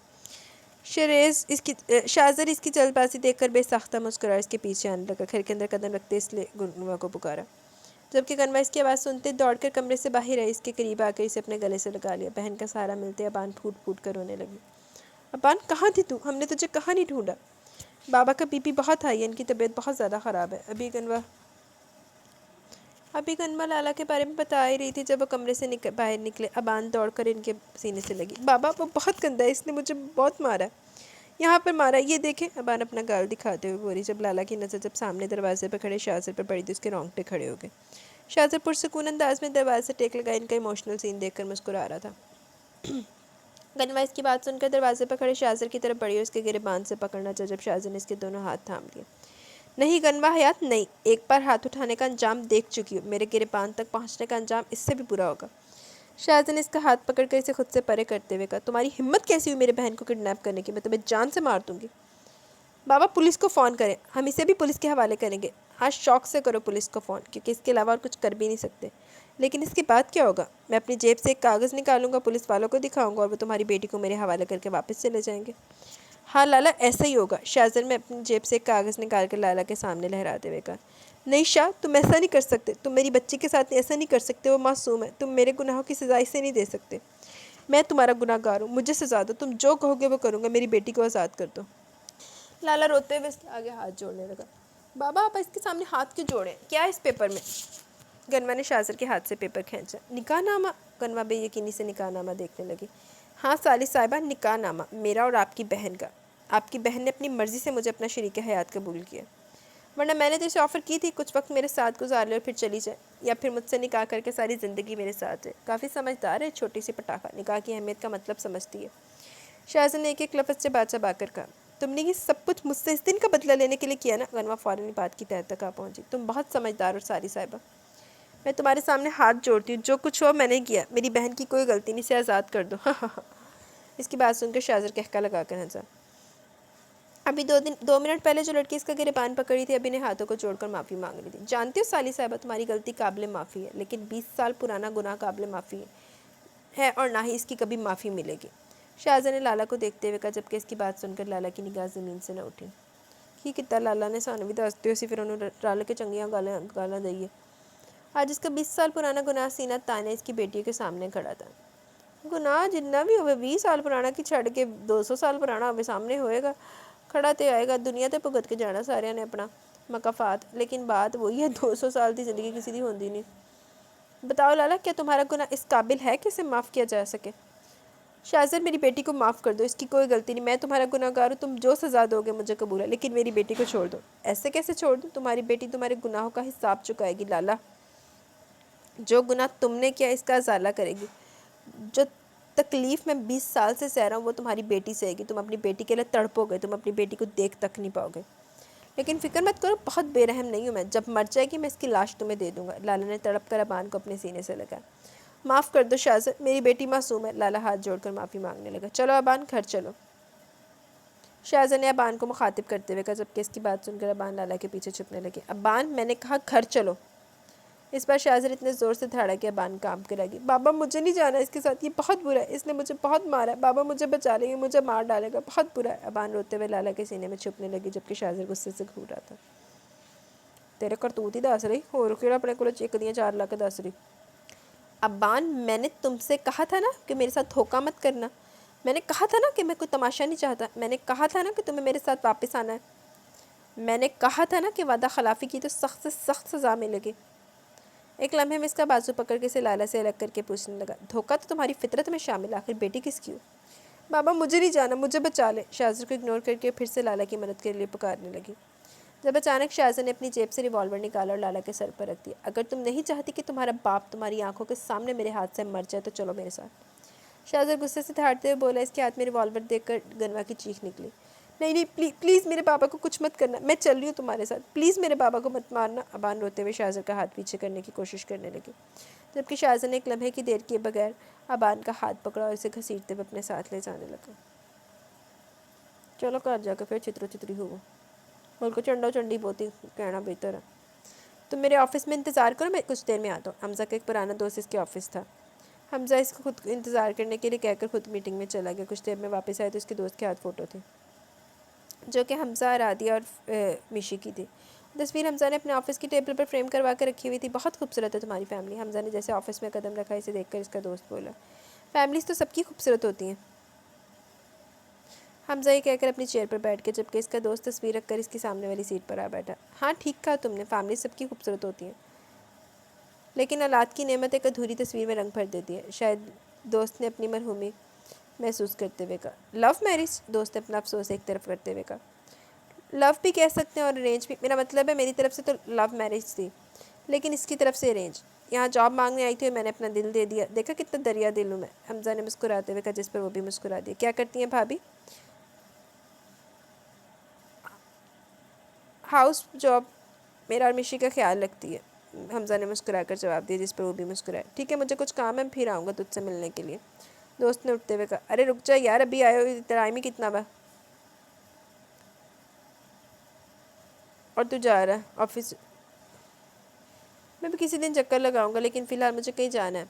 شاہ زر اس کی جلد بازی دیکھ کر بے ساختہ مسکرایا، اس کے پیچھے آنے لگا، گھر کے اندر قدم رکھتے اس نے گنوا کو پکارا۔ جبکہ گنوا اس کی آواز سنتے دوڑ کر کمرے سے باہر آئی، اس کے قریب آ کر اسے اپنے گلے سے لگا لیا، بہن کا سہارا ملتے ابان پھوٹ پھوٹ کر رونے لگی۔ ابان کہاں تھی تو؟ ہم نے تجھے کہاں نہیں ڈھونڈا؟ بابا کا بی پی بہت ہائی ہے، ان کی طبیعت بہت زیادہ خراب ہے۔ ابھی گنوا لالا کے بارے میں بتا ہی رہی تھی جب وہ کمرے سے باہر نکلے۔ ابان دوڑ کر ان کے سینے سے لگی۔ بابا وہ بہت گندا ہے، اس نے مجھے بہت مارا، یہاں پر مارا، یہ دیکھیں۔ ابان اپنا گال دکھاتے ہوئے بولی۔ جب لالا کی نظر جب سامنے دروازے پر کھڑے شاہ زر پر پڑی تو اس کے رونگٹے کھڑے ہو گئے۔ شاہ زر پرسکون انداز میں دروازے سے ٹیک لگائے ان کا ایموشنل سین دیکھ کر مسکرا رہا تھا۔ گنوا اس کی بات سن کر دروازے پر کھڑے شاہ زر کی طرف بڑھی اور اس کے گریبان سے پکڑنا چاہا، جب شاہ زر نے اس کے دونوں ہاتھ تھام لیے۔ نہیں گنوا حیات، نہیں، ایک بار ہاتھ اٹھانے کا انجام دیکھ چکی ہوں، میرے گریبان تک پہنچنے کا انجام اس سے بھی برا ہوگا۔ شاہ زر نے اس کا ہاتھ پکڑ کر اسے خود سے پرے کرتے ہوئے کہا تمہاری ہمت کیسی ہوئی میرے بہن کو کڈنیپ کرنے کی؟ میں تمہیں جان سے مار دوں گی۔ بابا پولیس کو فون کریں، ہم اسے بھی پولیس کے حوالے کریں گے۔ ہاں شوق سے کرو پولیس کو فون، کیونکہ اس کے علاوہ اور کچھ کر بھی نہیں سکتے۔ لیکن اس کے بعد کیا ہوگا؟ میں اپنی جیب سے ایک کاغذ نکالوں گا، پولیس والوں کو دکھاؤں گا اور وہ تمہاری بیٹی کو میرے حوالے کر کے واپس چلے جائیں گے۔ ہاں لالا ایسا ہی ہوگا، شاہ زر نے اپنی جیب سے ایک کاغذ نکال کر لالا کے سامنے لہراتے ہوئے کہا۔ نہیں شاہ، تم ایسا نہیں کر سکتے، تم میری بچی کے ساتھ ایسا نہیں کر سکتے، وہ معصوم ہے، تم میرے گناہوں کی سزا اسے نہیں دے سکتے۔ میں تمہارا گناہ گار ہوں، مجھے سزا دو، تم جو کہو گے وہ کروں گا، میری بیٹی کو آزاد کر دو۔ لالا روتے ہوئے اس کے آگے ہاتھ جوڑنے لگا۔ بابا آپ اس کے سامنے ہاتھ کیوں جوڑیں؟ کیا ہے اس پیپر میں؟ گنوا نے شاہ زر کے ہاتھ سے پیپر کھینچا۔ نکاح نامہ؟ گنوا بے یقینی سے نکاح نامہ دیکھنے لگی۔ ہاں سالی صاحبہ، نکاح نامہ میرا اور آپ کی بہن کا۔ آپ کی بہن نے اپنی مرضی سے مجھے اپنا شریک حیات قبول کیا، ورنہ میں نے تو اسے آفر کی تھی کچھ وقت میرے ساتھ گزار لے اور پھر چلی جائے، یا پھر مجھ سے نکاح کر کے ساری زندگی میرے ساتھ ہے۔ کافی سمجھدار ہے چھوٹی سی پٹاخہ، نکاح کی اہمیت کا مطلب سمجھتی ہے۔ شاہ زر نے ایک ایک لفظ چبا چبا کر کہا۔ تم نے یہ سب کچھ مجھ سے اس دن کا بدلہ لینے کے لیے کیا نا؟ گنوا فوراً بات کی تہہ تک آ پہنچی۔ تم بہت سمجھدار اور ساری صاحبہ، میں تمہارے سامنے ہاتھ جوڑتی ہوں، جو کچھ ہو میں نے کیا، میری بہن کی کوئی غلطی نہیں، اسے آزاد کر دو۔ اس کی بات سن کر شاہ زر کہکا لگا کر ہنسا۔ ابھی 2 منٹ پہلے جو لڑکی اس کا گریبان پکڑی تھی ابھی نے ہاتھوں کو جوڑ کر معافی مانگ لی تھی۔ جانتی ہو سالی صاحبہ، تمہاری غلطی قابل معافی ہے، لیکن 20 سال پرانا گناہ قابل معافی ہے اور نہ ہی اس کی کبھی معافی ملے گی۔ شاہ زر نے لالا کو دیکھتے ہوئے کہا، جبکہ اس کی بات سن کر لالا کی نگاہ زمین سے نہ اٹھی۔ کی کتا لالا نے سانو بھی دس دیو سی، پھر انہوں لالا کے چنگیاں گالاں دئیے۔ آج اس کا 20 سال پرانا گناہ سینہ تانے اس کی بیٹی کے سامنے کھڑا تھا۔ گناہ جتنا بھی ہوئے 20 سال پرانا کی چھڑ کے 200 سال پرانا ہوئے سامنے ہوئے گا، کھڑا تے آئے گا، دنیا تے بھگت کے جانا سارے نے اپنا مقافات، لیکن بات وہی ہے 200 سال دی زندگی کسی دی ہوندی نہیں۔ بتاؤ لالا، کیا تمہارا گناہ اس قابل ہے کہ اسے معاف کیا جا سکے؟ شاہ زر میری بیٹی کو معاف کر دو، اس کی کوئی غلطی نہیں، میں تمہارا گناہ گار ہوں، تم جو سزا دو گے مجھے قبول ہے، لیکن میری بیٹی کو چھوڑ دو۔ ایسے کیسے چھوڑ دوں؟ تمہاری بیٹی تمہارے گناہوں کا حساب چکائے گی لالا، جو گناہ تم نے کیا اس کا ازالہ کرے گی۔ جو تکلیف میں 20 سال سے سہ رہا ہوں وہ تمہاری بیٹی سہے گی، تم اپنی بیٹی کے لیے تڑپو گے، تم اپنی بیٹی کو دیکھ تک نہیں پاؤ گے۔ لیکن فکر مت کرو، بہت بے رحم نہیں ہوں میں، جب مر جائے گی میں اس کی لاش تمہیں دے دوں گا۔ لالا نے تڑپ کر ابان کو اپنے سینے سے لگا۔ معاف کر دو شاہ زر، میری بیٹی معصوم ہے۔ لالا ہاتھ جوڑ کر معافی مانگنے لگا۔ چلو ابان، گھر چلو۔ شاہ زر نے ابان کو مخاطب کرتے ہوئے کہا، جبکہ اس کی بات سن کر ابان لالا کے پیچھے چھپنے لگے۔ ابان، میں نے کہا گھر چلو۔ اس بار شاہ زر اتنے زور سے دھاڑا کہ ابان کام کے لگی۔ بابا مجھے نہیں جانا اس کے ساتھ، یہ بہت برا ہے، اس نے مجھے بہت مارا ہے، بابا مجھے بچا لیں گے، مجھے مار ڈالے گا، بہت برا ہے۔ ابان روتے ہوئے لالا کے سینے میں چھپنے لگی، جبکہ شاہ زر غصے سے گھور رہا تھا۔ تیرے کرتوت ہی دس رہی، ہور کیڑا اپنے کولوں چیکدیاں 4 لا کے دس رہی۔ ابان، میں نے تم سے کہا تھا نا کہ میرے ساتھ دھوکہ مت کرنا، میں نے کہا تھا نا کہ میں کوئی تماشا نہیں چاہتا، میں نے کہا تھا نا کہ تمہیں میرے ساتھ واپس آنا ہے، میں نے کہا تھا نا کہ وعدہ خلافی کی تو سخت سے سخت سزا ملے گی۔ ایک لمحے میں اس کا بازو پکڑ کے اسے لالا سے الگ کر کے پوچھنے لگا، دھوکہ تو تمہاری فطرت میں شامل، آخر بیٹی کس کی ہو؟ بابا مجھے نہیں جانا، مجھے بچا لے۔ شاہ زر کو اگنور کر کے پھر سے لالا کی مدد کے لیے پکارنے لگی، جب اچانک شاہ زر نے اپنی جیب سے ریوالور نکالا اور لالا کے سر پر رکھ دیا۔ اگر تم نہیں چاہتی کہ تمہارا باپ تمہاری آنکھوں کے سامنے میرے ہاتھ سے مر جائے تو چلو میرے ساتھ۔ شاہزر غصے سے دھاڑتے ہوئے بولا۔ اس کے ہاتھ میں ریوالور دیکھ کر گنوا کی چیخ نکلی۔ نہیں نہیں پلیز میرے پاپا کو کچھ مت کرنا، میں چل رہی ہوں تمہارے ساتھ، پلیز میرے پاپا کو مت مارنا۔ ابان روتے ہوئے شاہزر کا ہاتھ پیچھے کرنے کی کوشش کرنے لگی، جبکہ شاہزر نے ایک لمحے کی دیر کیے بغیر ابان کا ہاتھ پکڑا اور اسے گھسیٹتے ہوئے اپنے ساتھ لے جانے لگا۔ چلو گھر جا کے پھر چترو چتری ہو، بول کو چنڈو چنڈی بوتی کہنا بہتر ہے۔ تم میرے آفس میں انتظار کرو، میں کچھ دیر میں آتا ہوں۔ حمزہ کا ایک پرانا دوست اس کے آفس تھا۔ حمزہ اس کو خود انتظار کرنے کے لیے کہہ کر خود میٹنگ میں چلا گیا۔ کچھ دیر میں واپس آئے تو اس کے دوست کے ہاتھ فوٹو تھی، جو کہ حمزہ، رادیہ اور میشی کی تھی۔ تصویر حمزہ نے اپنے آفس کی ٹیبل پر فریم کروا کر رکھی ہوئی تھی۔ بہت خوبصورت ہے تمہاری فیملی۔ حمزہ نے جیسے آفس میں قدم رکھا، اسے دیکھ کر اس کا دوست بولا۔ فیملیز تو سب کی خوبصورت ہوتی ہیں۔ حمزہ یہ کہہ کر اپنی چیئر پر بیٹھ گیا، جبکہ اس کا دوست تصویر رکھ کر اس کی سامنے والی سیٹ پر آ بیٹھا۔ ہاں ٹھیک کہا تم نے، فیملی سب کی خوبصورت ہوتی ہیں، لیکن اولاد کی نعمت ایک ادھوری تصویر میں رنگ بھر دیتی ہے، شاید دوست نے اپنی مرحومی محسوس کرتے ہوئے کہا۔ Love marriage? دوست نے اپنا افسوس ایک طرف کرتے ہوئے کہا۔ لو بھی کہہ سکتے ہیں اور ارینج بھی، میرا مطلب ہے میری طرف سے تو لو میرج تھی، لیکن اس کی طرف سے ارینج۔ یہاں جاب مانگنے آئی تھی اور میں نے اپنا دل دے دیا، دیکھا کتنا دریا دل ہوں میں، حمزہ نے مسکراتے ہوئے کہا، جس پر وہ بھی مسکرا دیا۔ کیا کرتی ہیں بھابھی؟ ہاؤس جاب، میرا اور مشی کا خیال رکھتی ہے، حمزہ نے مسکرا کر جواب دیا، جس پر وہ بھی مسکرائے۔ ٹھیک ہے، مجھے کچھ کام ہے، پھر آؤں گا تجھ سے ملنے کے لیے، دوست نے اٹھتے ہوئے کہا۔ ارے رک جا یار، ابھی آئے ہو، ٹائم ہی کتنا با، اور تو جا رہا ہے آفس؟ میں بھی کسی دن چکر لگاؤں گا، لیکن فی الحال مجھے کہیں جانا ہے،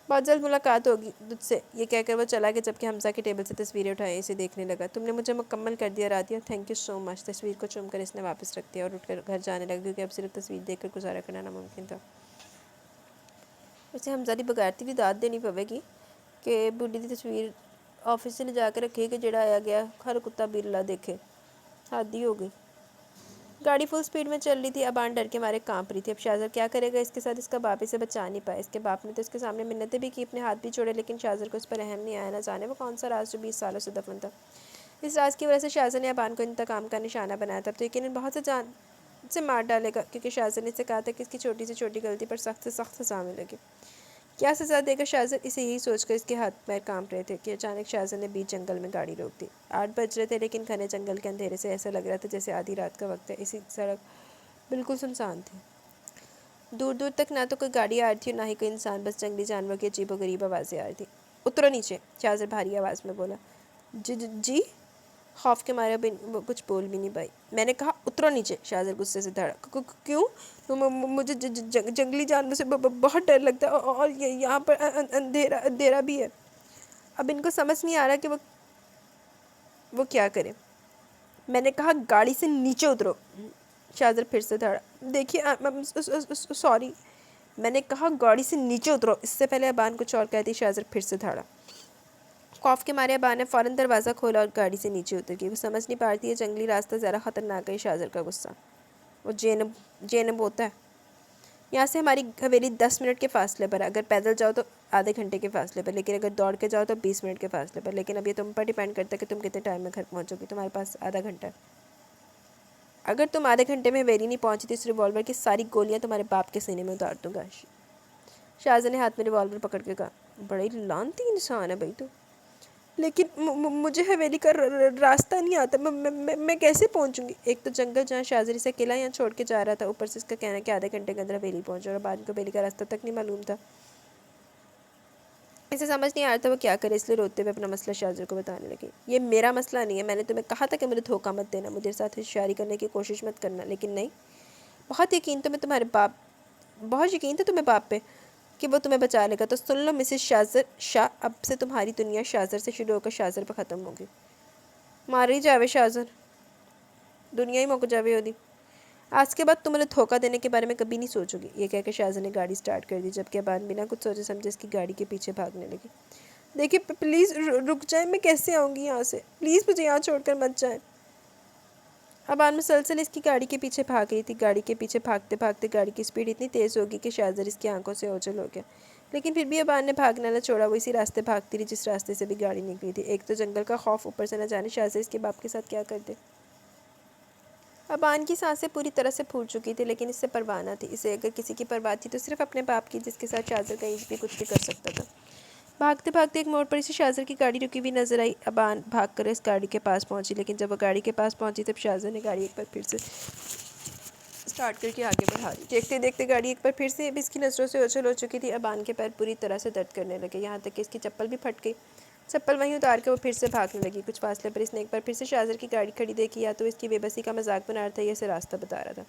بہت جلد ملاقات ہوگی تجھ سے، یہ کہہ کر وہ چلا گیا، جبکہ حمزہ کی ٹیبل سے تصویریں اٹھائیں اسے دیکھنے لگا۔ تم نے مجھے مکمل کر دیا رادیہ، تھینک یو سو مچ۔ تصویر کو چوم کر اس نے واپس رکھ دیا اور اٹھ کر گھر جانے لگا، کیونکہ اب صرف تصویر دیکھ کر گزارا کرنا ناممکن تھا۔ اسے حمزہ دی بغیرتی بھی داد دینی پوے گی کہ بڈھی دی تصویر آفس سے لے جا کے رکھے کہ جڑا آیا گیا ہر کتا برلا دیکھے، حد ہی ہو گئی۔ گاڑی فل سپیڈ میں چل رہی تھی، ابان ڈر کے مارے کانپ رہی تھی۔ اب شاہزر کیا کرے گا اس کے ساتھ؟ اس کا باپ اسے بچا نہیں پایا۔ اس کے باپ نے تو اس کے سامنے منتیں بھی کی، اپنے ہاتھ بھی چھوڑے، لیکن شاہزر کو اس پر رحم نہیں آیا۔ نہ جانے وہ کون سا راز جو 20 سالوں سے دفن تھا۔ اس راز کی وجہ سے شاہزر نے ابان کو انتقام کا نشانہ بنایا تھا، اب تو یقیناً بہت سے جان سے مار ڈالے گا، کیونکہ شاہزر نے اسے کہا تھا کہ اس کی چھوٹی سے چھوٹی غلطی پر سخت سے سخت سزا ملے گی۔ کیا سزا دے گا شاہزر؟ اسے یہی سوچ کر اس کے ہاتھ پیر کانپ رہے تھے کہ اچانک شاہزر نے بیچ جنگل میں گاڑی روک دی۔ 8 بج رہے تھے، لیکن گھنے جنگل کے اندھیرے سے ایسا لگ رہا تھا جیسے آدھی رات کا وقت ہے۔ اسی سڑک بالکل سنسان تھی، دور دور تک نہ تو کوئی گاڑی آ رہی تھی اور نہ ہی کوئی انسان، بس جنگلی جانور کی عجیب و غریب آوازیں آ رہی تھیں۔ اترو نیچے، شاہزر بھاری آواز میں بولا۔ جی؟ خوف کے مارے وہ کچھ بول بھی نہیں پائی۔ میں نے کہا اترو نیچے، شاہزر غصے سے دھڑا۔ کیوں؟ مجھے جنگلی جانور سے بہت ڈر لگتا ہے، اور یہاں پر اندھیرا بھی ہے۔ اب ان کو سمجھ نہیں آ رہا کہ وہ کیا کرے۔ میں نے کہا گاڑی سے نیچے اترو، شاہزر پھر سے دھڑا۔ دیکھیے سوری، میں نے کہا گاڑی سے نیچے اترو۔ اس سے پہلے ابان کچھ اور کہتی شاہزر پھر سے دھڑا۔ خوف کے مارے ابان نے فوراً دروازہ کھولا اور گاڑی سے نیچے اتر گئی۔ وہ سمجھ نہیں پا رہی تھی یہ جنگلی راستہ زیادہ خطرناک ہے، شاہزر کا غصہ۔ وہ جینب ہوتا ہے، یہاں سے ہماری حویلی 10 منٹ کے فاصلے پر ہے، اگر پیدل جاؤ تو آدھے گھنٹے کے فاصلے پر، لیکن اگر دوڑ کے جاؤ تو 20 منٹ کے فاصلے پر، لیکن اب یہ تم پر ڈیپینڈ کرتا ہے کہ تم کتنے ٹائم میں گھر پہنچو گی۔ تمہارے پاس آدھا گھنٹہ ہے، اگر تم آدھے گھنٹے میں حویلی نہیں پہنچی تو اس ریوالور کی ساری گولیاں تمہارے باپ کے سینے میں اتار دوں گا۔ شاہزر نے ہاتھ میں ریوالور پکڑ کے کہا۔ بڑی لعنتی انسان ہے بھائی تو، لیکن مجھے حویلی کا راستہ نہیں آتا، میں کیسے پہنچوں گی؟ ایک تو جنگل جہاں شاہزر اسے اکیلا یہاں چھوڑ کے جا رہا تھا، اوپر سے اس کا کہنا کہ آدھے گھنٹے کے اندر حویلی پہنچو، اور بعد کو حویلی کا راستہ تک نہیں معلوم تھا۔ اسے سمجھ نہیں آ رہا تھا وہ کیا کرے، اس لیے روتے ہوئے اپنا مسئلہ شاہزر کو بتانے لگی۔ یہ میرا مسئلہ نہیں ہے، میں نے تمہیں کہا تھا کہ مجھے دھوکہ مت دینا، مجھے ساتھ ہوشیاری کرنے کی کوشش مت کرنا، لیکن نہیں، بہت یقین تھا تمہیں باپ پہ کہ وہ تمہیں بچا لے گا۔ تو سن لو مسز شاہزر شاہ، اب سے تمہاری دنیا شاہزر سے شروع ہو کر شاہزر پہ ختم ہوگی۔ مار ہی جاوے شاہزر، دنیا ہی موک جاوے ہو دی، آج کے بعد تم مجھے دھوکہ دینے کے بارے میں کبھی نہیں سوچو گی۔ یہ کہہ کے شاہزر نے گاڑی سٹارٹ کر دی، جبکہ ابان بنا کچھ سوچے سمجھے اس کی گاڑی کے پیچھے بھاگنے لگی۔ دیکھیے پلیز رک جائیں، میں کیسے آؤں گی یہاں سے، پلیز مجھے یہاں چھوڑ کر مت جائیں۔ ابان مسلسل اس کی گاڑی کے پیچھے بھاگ رہی تھی، گاڑی کے پیچھے بھاگتے بھاگتے گاڑی کی سپیڈ اتنی تیز ہوگی کہ شاہزر اس کی آنکھوں سے اوجھل ہو گیا، لیکن پھر بھی ابان نے بھاگنا نہ چھوڑا۔ وہ اسی راستے بھاگتی رہی جس راستے سے بھی گاڑی نکلی تھی۔ ایک تو جنگل کا خوف، اوپر سے نہ جانے شاہزر اس کے باپ کے ساتھ کیا کر دے۔ ابان کی سانسیں پوری طرح سے پھوٹ چکی تھی، لیکن اس سے پرواہ نہ تھی۔ اسے اگر کسی کی پرواہ تھی تو صرف اپنے باپ کی، جس کے ساتھ شاہزر کہیں بھی کچھ بھی کر سکتا تھا۔ بھاگتے بھاگتے ایک موڑ پر اسے شاہزر کی گاڑی رکی ہوئی نظر آئی۔ ابان بھاگ کر اس گاڑی کے پاس پہنچی، لیکن جب وہ گاڑی کے پاس پہنچی تب شاہزر نے گاڑی ایک بار پھر سے سٹارٹ کر کے آگے بڑھا دی۔ دیکھتے دیکھتے گاڑی ایک بار پھر سے اب اس کی نظروں سے اوجھل ہو چکی تھی۔ ابان کے پیر پوری طرح سے درد کرنے لگے، یہاں تک کہ اس کی چپل بھی پھٹ گئی۔ چپل وہیں اتار کے وہ پھر سے بھاگنے لگی۔ کچھ فاصلے پر اس نے ایک بار پھر سے شاہزر کی گاڑی کھڑی دیکھی، یا تو اس کی بے بسی کا مذاق بنا رہا تھا یا اسے راستہ بتا رہا تھا۔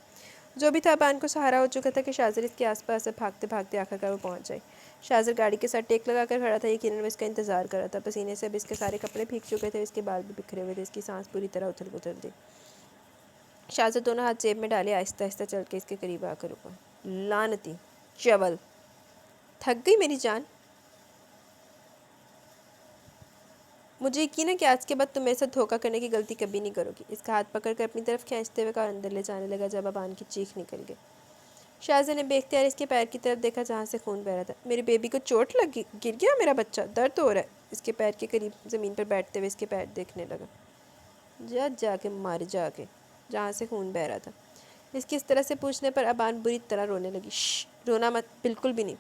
جو بھی تھا، ابان کو سہارا ہو چکا تھا کہ شاہزر اس کے آس پاس سے بھاگتے بھاگتے آخرکار وہ پہنچ جائے۔ شاہزر گاڑی کے ساتھ ٹیک لگا کر کھڑا تھا، یقیناً وہ اس کا انتظار کر رہا تھا۔ پسینے سے اب اس کے سارے کپڑے بھیگ چکے تھے، اس کے بال بھی بکھرے ہوئے تھے، اس کی سانس پوری طرح اتھل پتھل تھی۔ شاہزر دونوں ہاتھ جیب میں ڈالے آہستہ آہستہ چل کے اس کے قریب آ کر رکا۔ لعنتی چول، تھک گئی میری جان؟ مجھے یقین ہے کہ آج کے بعد تم میرے ساتھ دھوکہ کرنے کی غلطی کبھی نہیں کرو گی، اس کا ہاتھ پکڑ کر اپنی طرف کھینچتے ہوئے کہا، اندر لے جانے لگا جب ابان کی چیخ نکل گئی۔ شاہزر نے بے اختیار اس کے پیر کی طرف دیکھا جہاں سے خون بہ رہا تھا۔ میرے بیبی کو چوٹ لگی؟ گر گیا میرا بچہ؟ درد ہو رہا ہے؟ اس کے پیر کے قریب زمین پر بیٹھتے ہوئے اس کے پیر دیکھنے لگا۔ جا کے مار جا کے، جہاں سے خون بہ رہا تھا۔ اس کی اس طرح سے پوچھنے پر ابان بری طرح رونے لگی۔ شش، رونا مت، بالکل بھی نہیں۔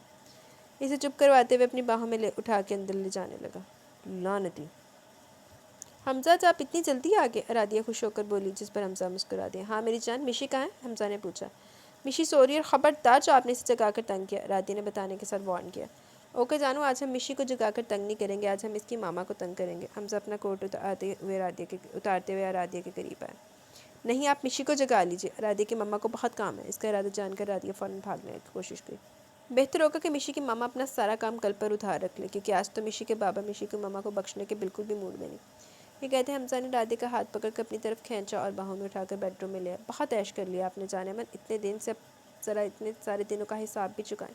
اسے چپ کرواتے ہوئے اپنی باہوں میں اٹھا کے اندر لے جانے لگا۔ لعنتی حمزہ، آپ اتنی جلدی آ گئے؟ رادیہ خوش ہو کر بولی، جس پر حمزہ مسکرا دیا۔ ہاں میری جان، مشی کہاں ہے؟ حمزہ نے پوچھا۔ مشی سو رہی ہے، اور خبردار جو آپ نے اسے جگا کر تنگ کیا، رادیہ نے بتانے کے ساتھ وارن کیا۔ اوکے جانو، آج ہم مشی کو جگا کر تنگ نہیں کریں گے، آج ہم اس کی ماما کو تنگ کریں گے۔ حمزہ اپنا کوٹ اتارتے ہوئے رادیہ کے قریب آیا۔ نہیں، آپ مشی کو جگا لیجیے، رادیہ کی ماما کو بہت کام ہے۔ اس کا ارادہ جان کر رادیہ فوراً بھاگنے کی کوشش کی۔ بہتر ہوگا کہ مشی کی ماما اپنا سارا کام کل پر ادھار رکھ لے، کیونکہ آج تو مشی کے بابا مشی کی ماما کو بخشنے کے بالکل بھی موڈ میں نہیں۔ یہ کہتے حمزہ نے رادیہ کا ہاتھ پکڑ کر اپنی طرف کھینچا اور باہوں میں اٹھا کر بیڈ روم میں لیا۔ بہت عیش کر لیا آپ نے جانے من، اتنے دن سے اب ذرا اتنے سارے دنوں کا حساب بھی چکائیں۔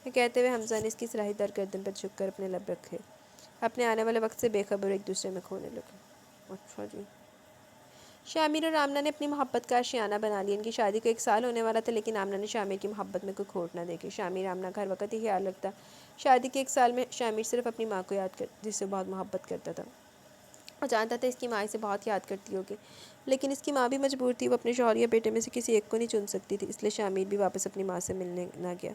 یہ کہتے ہوئے حمزہ نے اس کی سراہی دار گردن پر جھک کر اپنے لب رکھے، اپنے آنے والے وقت سے بے خبر ایک دوسرے میں کھونے لگے۔ اچھا جی۔ شامر اور آمنہ نے اپنی محبت کا آشیانہ بنا لیا۔ ان کی شادی کو 1 سال ہونے والا تھا، لیکن آمنہ نے شامر کی محبت میں کوئی کھوٹ نہ دیکھی۔ شامر آمنہ کا ہر وقت ہی خیال رکھتا۔ شادی کے 1 سال میں شامر صرف اپنی ماں کو یاد کرتا، جس سے بہت محبت کرتا تھا۔ وہ جانتا تھا اس کی ماں اسے بہت یاد کرتی ہوگی، لیکن اس کی ماں بھی مجبور تھی، وہ اپنے شوہر یا بیٹے میں سے کسی ایک کو نہیں چن سکتی تھی، اس لیے شامر بھی واپس اپنی ماں سے ملنے نہ گیا۔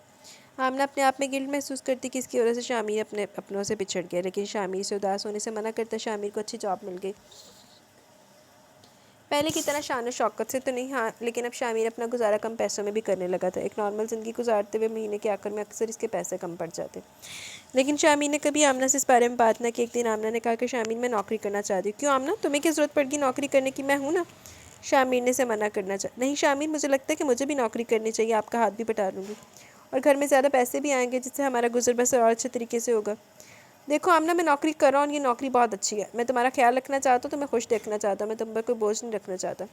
آمنہ اپنے آپ میں گلٹ محسوس کرتی کہ اس کی وجہ سے شامر اپنے اپنوں سے بچھڑ گیا، لیکن شامر سے اداس ہونے سے منع کرتا۔ شامر کو اچھی جاب مل گئی، پہلے کی طرح شان و شوکت سے تو نہیں، ہاں، لیکن اب شامر اپنا گزارا کم پیسوں میں بھی کرنے لگا تھا۔ ایک نارمل زندگی گزارتے ہوئے مہینے کے آخر میں اکثر اس کے پیسے کم پڑ جاتے، لیکن شامر نے کبھی آمنہ سے اس بارے میں بات نہ کی۔ ایک دن آمنہ نے کہا کہ شامر، میں نوکری کرنا چاہتی ہوں۔ کیوں آمنہ، تمہیں کیا ضرورت پڑ گئی نوکری کرنے کی؟ میں ہوں نا۔ شامر نے اسے منع کرنا چاہا۔ نہیں شامر، مجھے لگتا ہے کہ مجھے بھی نوکری کرنی چاہیے، آپ کا ہاتھ بھی بٹا لوں گی، اور گھر میں زیادہ پیسے بھی آئیں گے، جس سے ہمارا گزر بسر اور اچھے طریقے سے ہوگا۔ دیکھو آمنہ، میں نوکری کر رہا ہوں اور یہ نوکری بہت اچھی ہے، میں تمہارا خیال رکھنا چاہتا ہوں، تمہیں خوش دیکھنا چاہتا ہوں، میں تم پر کوئی بوجھ نہیں رکھنا چاہتا۔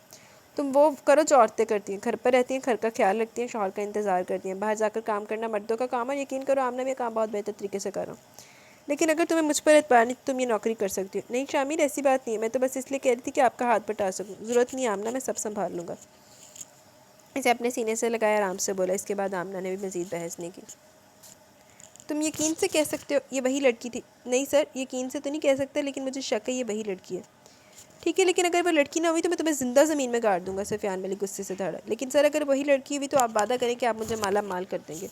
تم وہ کرو جو عورتیں کرتی ہیں، گھر پر رہتی ہیں، گھر کا خیال رکھتی ہیں، شوہر کا انتظار کرتی ہیں، باہر جا کر کام کرنا مردوں کا کام ہے، یقین کرو آمنہ، میں کام بہت بہتر طریقے سے کر رہا ہوں، لیکن اگر تمہیں مجھ پر اعتبار نہیں تو تم یہ نوکری کر سکتی ہو۔ نہیں شامر، ایسی بات نہیں ہے، میں تو بس اس لیے کہہ رہی تھی کہ آپ کا ہاتھ بٹا سکوں۔ ضرورت نہیں آمنہ، میں سب سنبھال لوں گا۔ اسے اپنے سینے سے لگایا، آرام سے بولا۔ اس کے بعد آمنہ نے بھی مزید بحث نہیں کی۔ تم یقین سے کہہ سکتے ہو یہ وہی لڑکی تھی؟ نہیں سر، یقین سے تو نہیں کہہ سکتے، لیکن مجھے شک ہے یہ وہی لڑکی ہے۔ ٹھیک ہے، لیکن اگر وہ لڑکی نہ ہوئی تو میں تمہیں زندہ زمین میں گاڑ دوں گا، سفیان ملک غصے سے دھاڑا۔ لیکن سر، اگر وہی لڑکی ہوئی تو آپ وعدہ کریں کہ آپ مجھے مالا مال کر دیں گے۔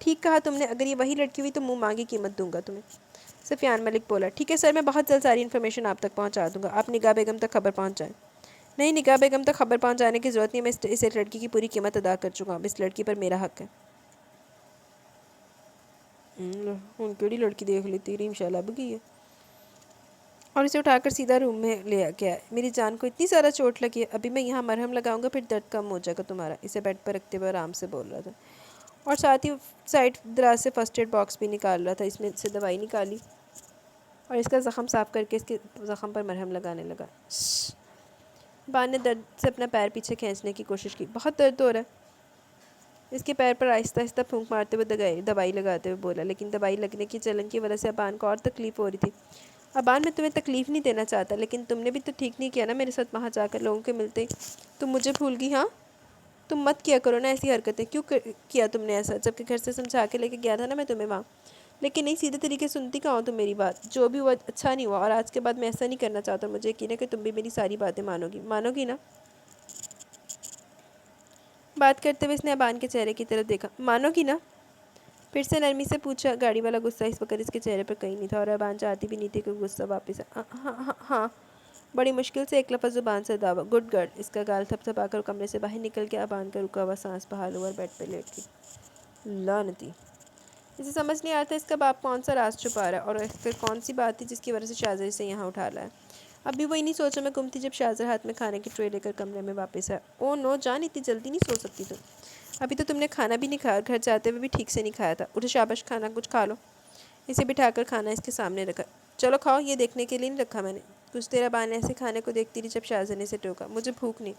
ٹھیک کہا تم نے، اگر یہ وہی لڑکی ہوئی تو منہ مانگی قیمت دوں گا تمہیں، سفیان ملک بولا۔ ٹھیک ہے سر، میں بہت جلد ساری انفارمیشن آپ تک پہنچا دوں گا، آپ نگاہ بیگم تک خبر پہنچائیں۔ نہیں، نگاہ بیگم تک خبر پہنچانے کی ضرورت نہیں، میں اس لڑکی کی پوری قیمت ادا کر چکا ہوں، اب اس لڑکی پر میرا حق ہے۔ ہوں کیڑی لڑکی دیکھ لی، تیری انشاءاللہ اب گئی ہے، اور اسے اٹھا کر سیدھا روم میں لے گیا۔ میری جان کو اتنی زیادہ چوٹ لگی ہے، ابھی میں یہاں مرہم لگاؤں گا، پھر درد کم ہو جائے گا تمہارا۔ اسے بیڈ پر رکھتے ہوئے آرام سے بول رہا تھا، اور ساتھ ہی سائڈ دراز سے فرسٹ ایڈ باکس بھی نکال رہا تھا، اس میں سے دوائی نکالی اور اس کا زخم صاف کر کے اس کے زخم پر مرہم لگانے لگا۔ بان نے درد سے اپنا پیر پیچھے کھینچنے کی کوشش کی۔ بہت درد ہو رہا ہے، اس کے پیر پر آہستہ آہستہ پھونک مارتے ہوئے دوائی لگاتے ہوئے بولا، لیکن دوائی لگنے کی چلن کی وجہ سے ابان کو اور تکلیف ہو رہی تھی۔ ابان، میں تمہیں تکلیف نہیں دینا چاہتا، لیکن تم نے بھی تو ٹھیک نہیں کیا نا میرے ساتھ وہاں جا کر لوگوں کے ملتے تم مجھے بھول گئی؟ ہاں، تم مت کیا کرو نا ایسی حرکتیں، کیوں کیا تم نے ایسا، جبکہ گھر سے سمجھا کے لے کے گیا تھا نا میں تمہیں وہاں، لیکن نہیں، سیدھے طریقے سنتی کہاں ہو تم میری بات، جو بھی ہوا اچھا نہیں ہوا، اور آج کے بعد میں ایسا نہیں کرنا چاہتا ہوں، مجھے یقین ہے کہ تم بھی میری ساری باتیں مانو گی نا؟ بات کرتے ہوئے اس نے ابان کے چہرے کی طرف دیکھا۔ مانو گی نا؟ پھر سے نرمی سے پوچھا۔ گاڑی والا غصہ اس وقت اس کے چہرے پر کہیں نہیں تھا اور ابان چاہتی بھی نہیں تھی کہ غصہ واپس ہاں بڑی مشکل سے ایک لفظ زبان سے داوا۔ Good girl. اس کا گال تھپ تھپا کر کمرے سے باہر نکل کے ابان کا رکا ہوا سانس بحال ہوا اور بیڈ پہ لیٹ گئی۔ لعنتی، اسے سمجھ نہیں آتا اس کا باپ کون سا راز چھپا رہا ہے اور اس کون سی بات تھی جس کی وجہ سے شاہزادی سے یہاں اٹھا لایا۔ اب بھی وہ انہیں سوچوں میں گم تھی جب شاہزادہ ہاتھ میں کھانے کی ٹرے لے کر کمرے میں واپس آیا۔ او نو جان، اتنی جلدی نہیں سو سکتی تم، ابھی تو تم نے کھانا بھی نہیں کھایا اور گھر جاتے ہوئے بھی ٹھیک سے نہیں کھایا تھا۔ اٹھو شاباش، کھانا کچھ کھا لو۔ اسے بٹھا کر کھانا اس کے سامنے رکھا۔ چلو کھاؤ، یہ دیکھنے کے لیے نہیں رکھا میں نے۔ کچھ دیر ابان ایسے کھانے کو دیکھتی رہی جب شاہزادہ نے اسے ٹوکا۔ مجھے بھوک نہیں۔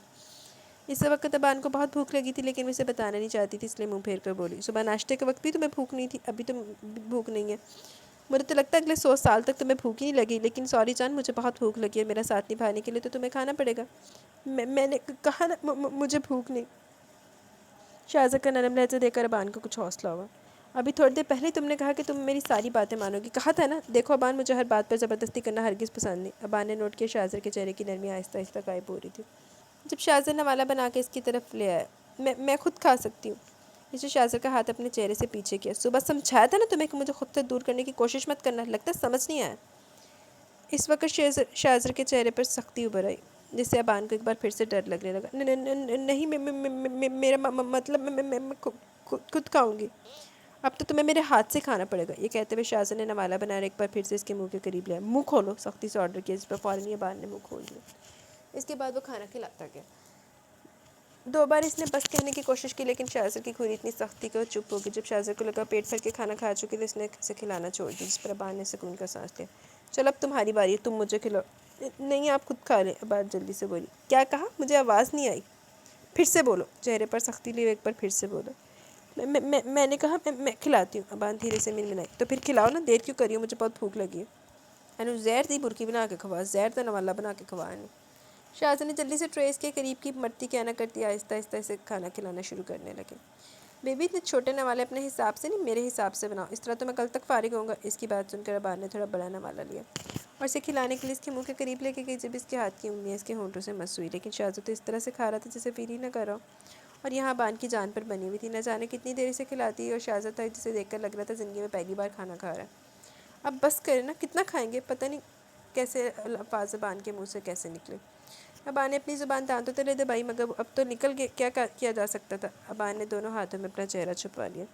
اس وقت ابان کو بہت بھوک لگی تھی لیکن وہ اسے بتانا نہیں چاہتی تھی، اس لیے منہ پھیر کر بولی۔ صبح ناشتے کے وقت بھی تمہیں بھوک نہیں تھی؟ ابھی تم بھوک نہیں ہے؟ مجھے تو لگتا ہے اگلے 100 سال تک تمہیں بھوک ہی نہیں لگی، لیکن سوری جان، مجھے بہت بھوک لگی ہے، میرا ساتھ نبھانے کے لیے تو تمہیں کھانا پڑے گا۔ میں نے کہا نا مجھے بھوک نہیں۔ شاہزادہ کا نرم لہجہ دے کر ابان کو کچھ حوصلہ ہوا۔ ابھی تھوڑی دیر پہلے تم نے کہا کہ تم میری ساری باتیں مانو گی، کہا تھا نا۔ دیکھو ابان، مجھے ہر بات پر زبردستی کرنا ہرگز پسند نہیں۔ ابان نے نوٹ کیا شاہزادہ کے چہرے کی نرمی آہستہ آہستہ غائب ہو رہی تھی جب شاہزادہ نوالا بنا کے اس کی طرف لے آیا۔ میں خود کھا سکتی ہوں۔ اسے شاہزادہ کا ہاتھ اپنے چہرے سے پیچھے کیا۔ صبح سمجھایا تھا نا تمہیں کہ مجھے خود سے دور کرنے کی کوشش مت کرنا، لگتا ہے سمجھ نہیں آیا۔ اس وقت شاہزادہ کے چہرے پر سختی ابھر آئی جس سے ابان کو ایک بار پھر سے ڈر لگنے لگا۔ نہیں، میرا مطلب میں خود کھاؤں گی۔ اب تو تمہیں میرے ہاتھ سے کھانا پڑے گا۔ یہ کہتے ہوئے شاہزادہ نے نوالا بنا ایک بار پھر سے اس کے منہ کے قریب لیا۔ منہ کھولو، سختی سے آرڈر کیا، جس پر فوراً ابان نے منہ کھول دیا۔ اس کے بعد وہ کھانا کھلاتا گیا۔ 2 بار اس نے بس کہنے کی کوشش کی لیکن شاہزادہ کی کھوری اتنی سخت تھی کہ وہ چپ ہو گئی۔ جب شاہزادہ کو لگا پیٹ بھر کے کھانا کھا چکی تو اس نے اسے کھلانا چھوڑ دیا، جس پر ابان نے سکون کا سانس لیا۔ چلو اب تمہاری باری ہے، تم مجھے کھلاؤ۔ نہیں، آپ خود کھا لیں، ابان جلدی سے بولی۔ کیا کہا؟ مجھے آواز نہیں آئی، پھر سے بولو۔ چہرے پر سختی لیے ایک بار پھر سے بولا۔ میں نے کہا میں کھلاتی ہوں۔ ابان دھیرے سے منمنائی۔ تو پھر کھلاؤ نا، دیر کیوں کری ہو، مجھے بہت بھوک لگی ہے۔ انو زہر دی برکی بنا کے کھوا، زہر تا نوالا بنا کے کھوا انو۔ شاہزادہ نے جلدی سے ٹریس کے قریب کی مرتی کیا نہ کرتی آہستہ آہستہ اسے کھانا کھلانا شروع کرنے لگے۔ بیبی، اتنے چھوٹے نوالے اپنے حساب سے نہیں، میرے حساب سے بناؤ، اس طرح تو میں کل تک فارغ ہوں گا۔ اس کی بات سن کر ابان نے تھوڑا بڑا نوالا لیا اور اسے کھلانے کے لیے اس کے منہ کے قریب لے کے گئی جب اس کے ہاتھ کی انگلیاں اس کے ہونٹوں سے مس ہوئی، لیکن شاہزادہ تو اس طرح سے کھا رہا تھا جیسے فیل ہی نہ کر رہا ہو، اور یہاں ابان کی جان پر بنی ہوئی تھی۔ نہ جانے کتنی دیر سے کھلاتی ہے اور شاہزادہ جسے دیکھ کر لگ رہا تھا زندگی میں پہلی بار کھانا کھا رہا ہے۔ اب بس کرے نا، کتنا کھائیں گے؟ پتہ نہیں کیسے الفاظ ابان کے منہ سے کیسے نکلے۔ ابان نے اپنی زبان دانتوں تلے دبائی مگر اب تو نکل گئے، کیا کیا جا سکتا تھا۔ ابان نے دونوں ہاتھوں میں اپنا چہرہ چھپا لیا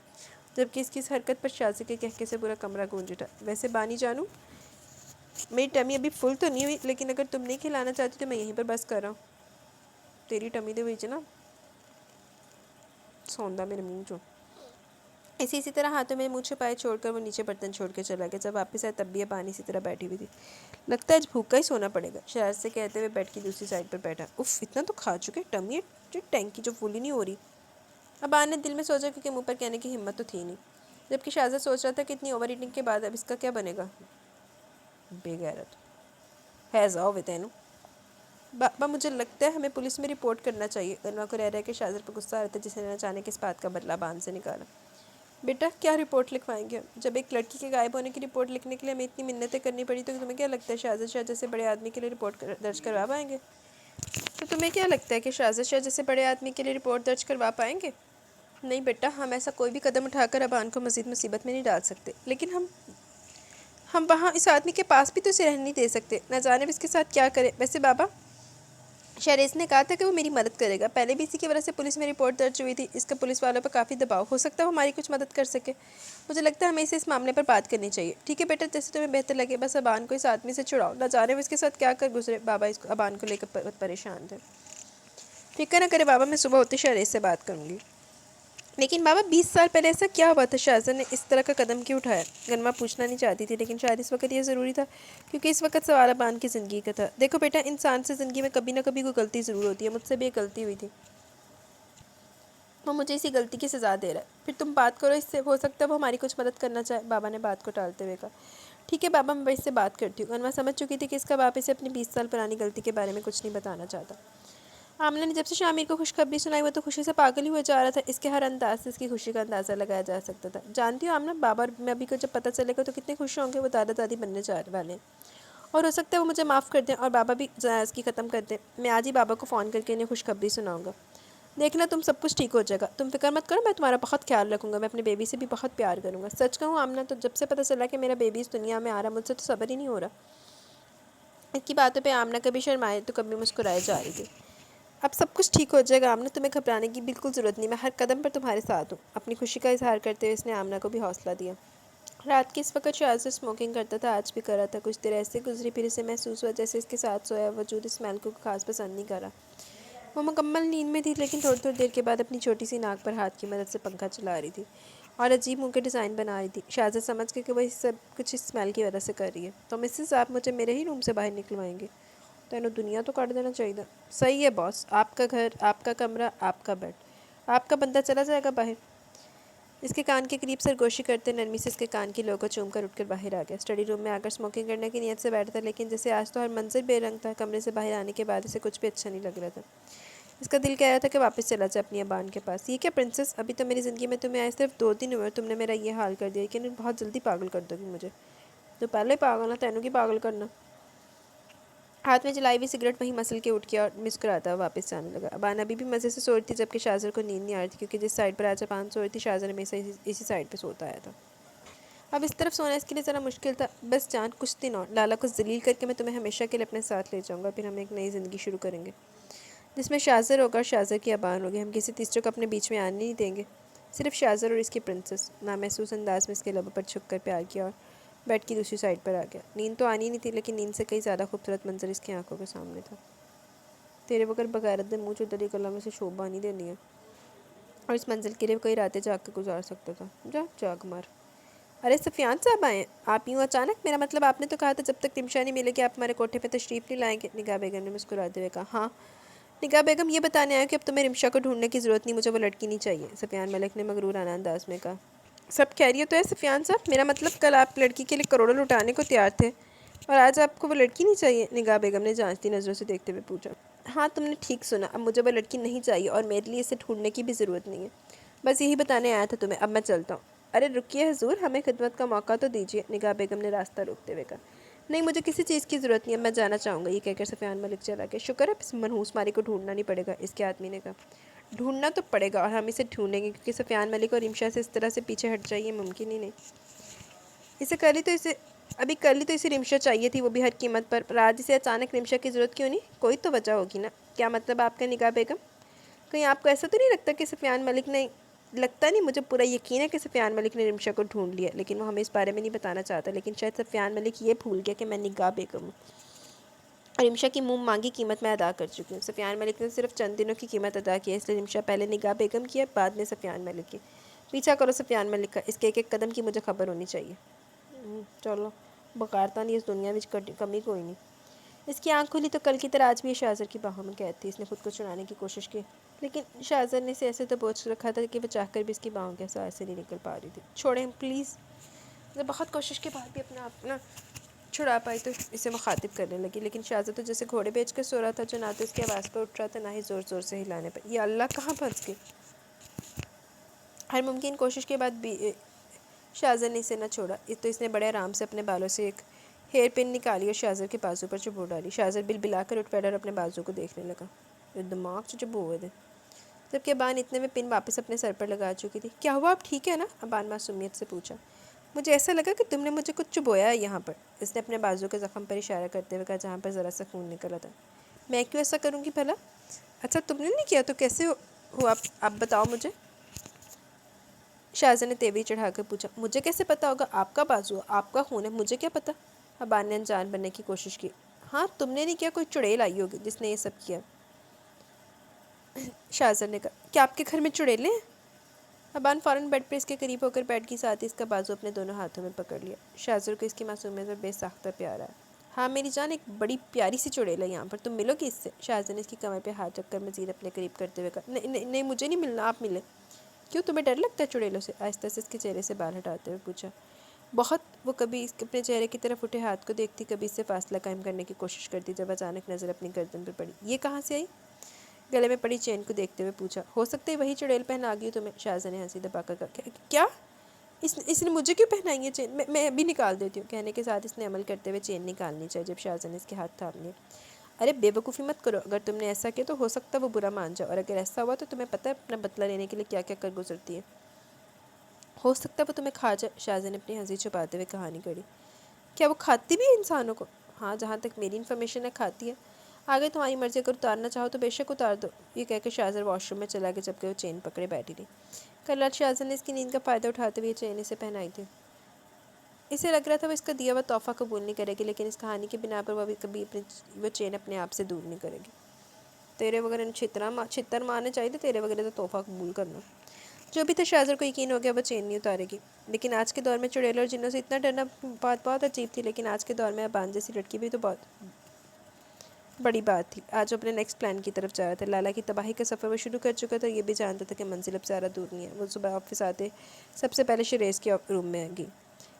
جبکہ اس کی اس حرکت پر شاہزادہ کے کہکے سے پورا کمرہ گونج اٹھا۔ ویسے بانی جانوں، میری ٹمی ابھی فل تو نہیں ہوئی، لیکن اگر تم نہیں کھلانا چاہتی تو میں یہیں پر بس کر رہا ہوں۔ تیری ٹمی دے ہوئی نا سوندا میرے منہ چو۔ اسی طرح ہاتھوں میں منہ چھپائے چھوڑ کر وہ نیچے برتن چھوڑ کے چلا گیا۔ جب واپس آیا تب بھی ابان اسی طرح بیٹھی ہوئی تھی۔ لگتا ہے آج بھوکا ہی سونا پڑے گا، شاہزادہ سے کہتے ہوئے بیڈ کی دوسری سائڈ پر بیٹھا۔ اف، اتنا تو کھا چکے، ٹمی ٹینکی جو فل ہی نہیں ہو رہی۔ ابان نے دل میں سوچا کیونکہ منہ پر کہنے کی ہمت تو تھی نہیں، جبکہ شاہزادہ سوچ رہا تھا کہ اتنی اوور ایٹنگ کے بعد اب اس کا کیا بنے گا۔ بے غیرت ہے زاؤ ویتینو۔ بابا، مجھے لگتا ہے ہمیں پولیس میں رپورٹ کرنا چاہیے۔ انوا کو رہ رہا ہے کہ شاہزادہ پر غصہ آ رہا تھا جسے نہ جانے کس بات کا بدلہ ابان سے نکالا۔ بیٹا، کیا رپورٹ لکھوائیں گے ہم؟ جب ایک لڑکی کے غائب ہونے کی رپورٹ لکھنے کے لیے ہمیں اتنی منتیں کرنی پڑی تو تمہیں کیا لگتا ہے شاہزادہ شاہ جیسے بڑے آدمی کے لیے رپورٹ درج کروا پائیں گے؟ تو تمہیں کیا لگتا ہے کہ شاہزادہ شاہ جیسے بڑے آدمی کے لیے رپورٹ درج کروا پائیں گے؟ نہیں بیٹا، ہم ایسا کوئی بھی قدم اٹھا کر ابان کو مزید مصیبت میں نہیں ڈال سکتے، لیکن ہم وہاں اس آدمی کے پاس بھی تو اسے رہنے نہیں دے سکتے، نہ جانے اس کے ساتھ کیا کرے۔ ویسے بابا، شہریز نے کہا تھا کہ وہ میری مدد کرے گا، پہلے بھی اسی کی وجہ سے پولیس میں رپورٹ درج ہوئی تھی، اس کا پولیس والوں پر کافی دباؤ، ہو سکتا ہے وہ ہماری کچھ مدد کر سکے۔ مجھے لگتا ہے ہمیں اسے اس معاملے پر بات کرنی چاہیے۔ ٹھیک ہے بیٹا، جیسے تمہیں بہتر لگے، بس ابان کو اس آدمی سے چھڑاؤ، نہ جانے وہ اس کے ساتھ کیا کر گزرے۔ بابا ابان کو لے کر بہت پریشان تھے۔ فکر نہ کرے بابا، میں صبح ہوتے شہریز سے بات کروں گی۔ لیکن بابا، 20 سال پہلے ایسا کیا ہوا تھا؟ شاہزادہ نے اس طرح کا قدم کیوں اٹھایا؟ گنوا پوچھنا نہیں چاہتی تھی لیکن شاید اس وقت یہ ضروری تھا کیونکہ اس وقت سوال ابان کی زندگی کا تھا۔ دیکھو بیٹا، انسان سے زندگی میں کبھی نہ کبھی کوئی غلطی ضرور ہوتی ہے، مجھ سے بھی ایک غلطی ہوئی تھی، وہ مجھے اسی غلطی کی سزا دے رہا ہے۔ پھر تم بات کرو اس سے، ہو سکتا ہے وہ ہماری کچھ مدد کرنا چاہے۔ بابا نے بات کو ٹالتے ہوئے کہا۔ ٹھیک ہے بابا، میں اس سے بات کرتی ہوں۔ گنوا سمجھ چکی تھی کہ اس کا باپ اسے اپنی 20 سال پرانی غلطی کے بارے میں کچھ نہیں بتانا چاہتا۔ آمنہ نے جب سے شامیر کو خوشخبری سنائی وہ تو خوشی سے پاگل ہی ہو جا رہا تھا، اس کے ہر انداز سے اس کی خوشی کا اندازہ لگایا جا سکتا تھا۔ جانتی ہو آمنہ، بابا اور ممی کو جب پتہ چلے گا تو کتنے خوش ہوں گے، وہ دادا دادی بننے جا والے ہیں، اور ہو سکتا ہے وہ مجھے معاف کر دیں اور بابا بھی ناراضگی ختم کر دیں۔ میں آج ہی بابا کو فون کر کے انہیں خوشخبری سناؤں گا۔ دیکھنا تم سب کچھ ٹھیک ہو جائے گا، تم فکر مت کرو، میں تمہارا بہت خیال رکھوں گا، میں اپنے بیبی سے بھی بہت پیار کروں گا۔ سچ کہوں آمنہ، تو جب سے پتہ چلا کہ میرا بیبی اس دنیا میں آ رہا، مجھ سے تو صبر ہی نہیں ہو رہا۔ اس کی باتوں پہ آمنہ کبھی شرمائے تو کبھی مسکرائے جا رہی تھی۔ اب سب کچھ ٹھیک ہو جائے گا آمنہ، تمہیں گھبرانے کی بالکل ضرورت نہیں، میں ہر قدم پر تمہارے ساتھ ہوں۔ اپنی خوشی کا اظہار کرتے ہوئے اس نے آمنہ کو بھی حوصلہ دیا۔ رات کے اس وقت شاذر اسموکنگ کرتا تھا، آج بھی کر رہا تھا۔ کچھ دیر ایسے گزری، پھر اسے محسوس ہوا جیسے اس کے ساتھ سویا وجود اس اسمیل کو خاص پسند نہیں کرا۔ وہ مکمل نیند میں تھی، لیکن تھوڑی تھوڑی دیر کے بعد اپنی چھوٹی سی ناک پر ہاتھ کی مدد سے پنکھا چلا رہی تھی اور عجیب منہ کے ڈیزائن بنا رہی تھی۔ شاذر سمجھ گیا کہ وہ سب کچھ اس اسمیل کی وجہ سے کر رہی ہے۔ تو مسز، آپ مجھے میرے ہی روم سے باہر نکلوائیں گے؟ تو انہوں دنیا تو کاٹ دینا چاہیے تھا۔ صحیح ہے باس، آپ کا گھر، آپ کا کمرہ، آپ کا بیڈ، آپ کا بندہ چلا جائے گا باہر۔ اس کے کان کے قریب سرگوشی کرتے نرمی سے اس کے کان کی لو کو چوم کر اٹھ کر باہر آ گیا۔ اسٹڈی روم میں آ کر اسموکنگ کرنے کی نیت سے بیٹھا تھا، لیکن جیسے آج تو ہر منظر بے رنگ تھا۔ کمرے سے باہر آنے کے بعد اسے کچھ بھی اچھا نہیں لگ رہا تھا۔ اس کا دل کہہ رہا تھا کہ واپس چلا جائے اپنی ابان کے پاس۔ یہ کیا پرنسس، ابھی تو میری زندگی میں تمہیں آئے صرف 2 دن ہوئے، تم نے میرا یہ حال کر دیا کہ بہت جلدی پاگل کر دو گی مجھے۔ تو پہلے پاگل نہ تینوں کی پاگل کرنا۔ ہاتھ میں جلائی ہوئی سگریٹ وہیں مسل کے اٹھ گیا اور مسکراتا ہوا واپس جانے لگا۔ ابان ابھی بھی مزے سے سو رہی تھی، جبکہ شاذر کو نیند نہیں آ رہی تھی، کیونکہ جس سائڈ پر آج ابان سو رہی تھی شاذر ہمیشہ اسی سائڈ پہ سوتا آیا تھا۔ اب اس طرف سونا اس کے لیے ذرا مشکل تھا۔ بس جان، کچھ دن اور لالا کو ذلیل کر کے میں تمہیں ہمیشہ کے لیے اپنے ساتھ لے جاؤں گا، پھر ہم ایک نئی زندگی شروع کریں گے جس میں شاذر ہوگا اور شاذر کی ابان ہوگی۔ ہم کسی تیسرے کو اپنے بیچ میں آنے نہیں دیں گے، صرف شاذر اور اس کی پرنسس۔ نامحسوس انداز میں اس کے لبوں پر چھپ کر پیار کیا اور بیڈ کی دوسری سائڈ پر آ گیا۔ نیند تو آنی نہیں تھی، لیکن نیند سے کئی زیادہ خوبصورت منظر اس کی آنکھوں کے سامنے تھا۔ تیرے بغیر بغیرت منہ چودری کلام میں سے شوبہ نہیں دینی ہے، اور اس منزل کے لیے کئی راتیں جاگ کے گزار سکتا تھا۔ جا جاگ مار۔ ارے سفیان صاحب آئے آپ یوں اچانک؟ میرا مطلب آپ نے تو کہا تھا جب تک تمشا نہیں ملے گی آپ ہمارے کوٹھے پہ تشریف نہیں لائیں گے۔ نگاہ بیگم نے مسکراتے ہوئے کہا۔ ہاں نگاہ بیگم، یہ بتانے آئے کہ اب تمہیں رمشا کو ڈھونڈنے کی ضرورت نہیں، مجھے وہ لڑکی نہیں چاہیے، سفیان ملک نے مغرورانہ انداز میں کہا۔ سب خیریت تو ہے سفیان صاحب؟ میرا مطلب کل آپ لڑکی کے لیے کروڑوں لٹانے کو تیار تھے اور آج آپ کو وہ لڑکی نہیں چاہیے؟ نگاہ بیگم نے جانچتی نظروں سے دیکھتے ہوئے پوچھا۔ ہاں تم نے ٹھیک سنا، اب مجھے وہ لڑکی نہیں چاہیے اور میرے لیے اسے ڈھونڈنے کی بھی ضرورت نہیں ہے۔ بس یہی بتانے آیا تھا تمہیں، اب میں چلتا ہوں۔ ارے رکیے حضور، ہمیں خدمت کا موقع تو دیجیے، نگاہ بیگم نے راستہ روکتے ہوئے کہا۔ نہیں مجھے کسی چیز کی ضرورت نہیں ہے، میں جانا چاہوں گا، یہ کہہ کر سفیان ملک چلا گیا۔ شکر ہے اس منحوس ماری کو ڈھونڈنا نہیں پڑے گا، اس کے آدمی نے کہا۔ ڈھونڈنا تو پڑے گا اور ہم اسے ڈھونڈیں گے، کیونکہ سفیان ملک اور رمشا سے اس طرح سے پیچھے ہٹ جائے یہ ممکن ہی نہیں۔ ابھی کل ہی تو اسے رمشا چاہیے تھی، وہ بھی ہر قیمت پر آج اسے اچانک رمشا کی ضرورت کیوں نہیں؟ کوئی تو وجہ ہوگی نا۔ کیا مطلب آپ کا نگاہ بیگم؟ کہیں آپ کو ایسا تو نہیں لگتا کہ سفیان ملک نے لگتا نہیں، مجھے پورا یقین ہے کہ سفیان ملک نے رمشا کو ڈھونڈ لیا، لیکن وہ ہمیں اس بارے میں نہیں بتانا چاہتا۔ لیکن شاید سفیان ملک یہ بھول گیا کہ میں نگاہ بیگم ہوں اور رمشا کی منہ مانگی قیمت میں ادا کر چکی ہوں۔ سفیان ملک نے صرف چند دنوں کی قیمت ادا کی ہے، اس لیے رمشا پہلے نگاہ بیگم کی ہے، بعد میں سفیان ملک کی۔ پیچھا کرو سفیان ملک کا، اس کے ایک ایک قدم کی مجھے خبر ہونی چاہیے۔ چلو بکارتا نہیں، اس دنیا میں کمی کوئی نہیں۔ اس کی آنکھ کھلی تو کل کی طرح آج بھی شاذر کی باہوں میں قید تھی۔ اس نے خود کو چھڑانے کی کوشش کی، لیکن شاذر نے اسے ایسے تو بوجھ رکھا تھا کہ وہ چاہ کر بھی اس کی باہوں کے سائے سے نہیں نکل پا رہی تھی۔ چھوڑیں پلیز۔ جب بہت کوشش کے بعد بھی اپنا آپ نہ چھڑا پائی تو اسے مخاطب کرنے لگی، لیکن شاذر تو جیسے گھوڑے بیچ کر سو رہا تھا، جو نہ تو اس کی آواز پر اٹھ رہا تھا نہ ہی زور زور سے ہلانے پر۔ یا اللہ کہاں پھنس گئی؟ ہر ممکن کوشش کے بعد بھی شاذر نے اسے نہ چھوڑا، تو اس نے بڑے آرام سے اپنے بالوں سے ایک ہیئر پن نکالی اور شاذر کے بازو پر چبو ڈالی۔ شاذر بل بلا کر اٹھ بیٹھا اور اپنے بازو کو دیکھنے لگا۔ یہ دماغ سے چبو ہوئے تھے، جبکہ ابان اتنے میں پن واپس اپنے سر پر لگا چکی تھی۔ کیا ہوا، آپ ٹھیک ہے نا؟ ابان معصومیت سے پوچھا۔ مجھے ایسا لگا کہ تم نے مجھے کچھ چبویا ہے یہاں پر، اس نے اپنے بازو کے زخم پر اشارہ کرتے ہوئے کہا جہاں پر ذرا سا خون نکلا تھا۔ میں کیوں ایسا کروں گی بھلا؟ اچھا تم نے نہیں کیا تو کیسے ہوا، آپ بتاؤ مجھے، شاذر نے تیوری چڑھا کر پوچھا۔ مجھے کیسے پتا ہوگا، آپ کا بازو آپ کا خون ہے، مجھے کیا پتا؟ ابان نے انجان بننے کی کوشش کی۔ ہاں تم نے نہیں کیا، کوئی چڑیل آئی ہوگی جس نے یہ سب کیا، شاذر نے کہا۔ کیا آپ کے گھر میں چڑیلیں ہیں؟ ابان فوراً بیڈ پر اس کے قریب ہو کر بیٹھ گئی، ساتھ ہی اس کا بازو اپنے دونوں ہاتھوں میں پکڑ لیا۔ شاذر کو اس کی معصومیت پر بے ساختہ پیار آیا۔ ہاں میری جان، ایک بڑی پیاری سی چڑیل ہے یہاں پر، تم ملو گی اس سے؟ شاذر نے اس کی کمر پہ ہاتھ رکھ کر مزید اپنے قریب کرتے ہوئے کہا۔ نہیں مجھے نہیں ملنا، آپ ملیں۔ کیوں، تمہیں ڈر لگتا ہے چڑیلوں سے؟ آہستہ سے اس کے چہرے سے بال ہٹاتے ہوئے پوچھا۔ بہت۔ وہ کبھی اپنے چہرے کی طرف اٹھے ہاتھ کو دیکھتی، کبھی اس سے فاصلہ قائم کرنے کی کوشش کرتی، جب اچانک نظر اپنی گردن پہ پڑی۔ یہ کہاں سے آئی؟ گلے میں پڑی چین کو دیکھتے ہوئے پوچھا۔ ہو سکتا ہے وہی چڑیل پہنا گئی ہو تمہیں، شاذر نے ہنسی دبا کر کہا۔ کیا؟ اس نے مجھے کیوں پہنائی ہے چین؟ میں ابھی نکال دیتی ہوں، کہنے کے ساتھ اس نے عمل کرتے ہوئے چین نکالنی چاہیے، جب شاذر نے اس کے ہاتھ تھام لیے۔ ارے بیوقوفی مت کرو، اگر تم نے ایسا کیا تو ہو سکتا ہے وہ برا مان جاؤ، اور اگر ایسا ہوا تو تمہیں پتہ ہے اپنا بدلہ لینے کے لیے کیا کیا کر گزرتی ہے، ہو سکتا ہے وہ تمہیں کھا جائے۔ شاہزادے نے اپنی ہنسی چھپاتے ہوئے کہانی کڑی۔ کیا وہ کھاتی بھی ہے انسانوں کو؟ ہاں، جہاں تک میری انفارمیشن ہے کھاتی ہے۔ آگے تمہاری مرضی، اگر اتارنا چاہو تو بے شک اتار دو۔ یہ کہہ کے شاہزادہ واش روم میں چلا گیا، جبکہ وہ چین پکڑے بیٹھی تھی۔ کل رات شاہزادہ نے اس کی نیند کا فائدہ اٹھاتے ہوئے یہ چین اسے پہنائی تھی۔ اسے لگ رہا تھا وہ اس کا دیا ہوا تحفہ قبول نہیں کرے گی، لیکن اس کہانی کی بنا پر وہ کبھی وہ چین اپنے آپ سے دور نہیں کرے گی۔ تیرے وغیرہ چھتر مارنے چاہیے تھے، تیرے وغیرہ تو تحفہ قبول کرنا۔ جو بھی تھا شاہزادہ کو یقین ہو گیا وہ چین نہیں اتارے گی۔ لیکن آج کے دور میں چڑیلوں اور جنوں سے اتنا ڈرنا بات بہت عجیب تھی، لیکن آج کے دور میں ابان جیسی لڑکی بھی تو بہت بڑی بات تھی۔ آج وہ اپنے نیکسٹ پلان کی طرف جا رہا تھا۔ لالا کی تباہی کا سفر وہ شروع کر چکا تھا، یہ بھی جانتا تھا کہ منزل اب زیادہ دور نہیں ہے۔ وہ صبح آفس آتے سب سے پہلے شریز کے روم میں گئی،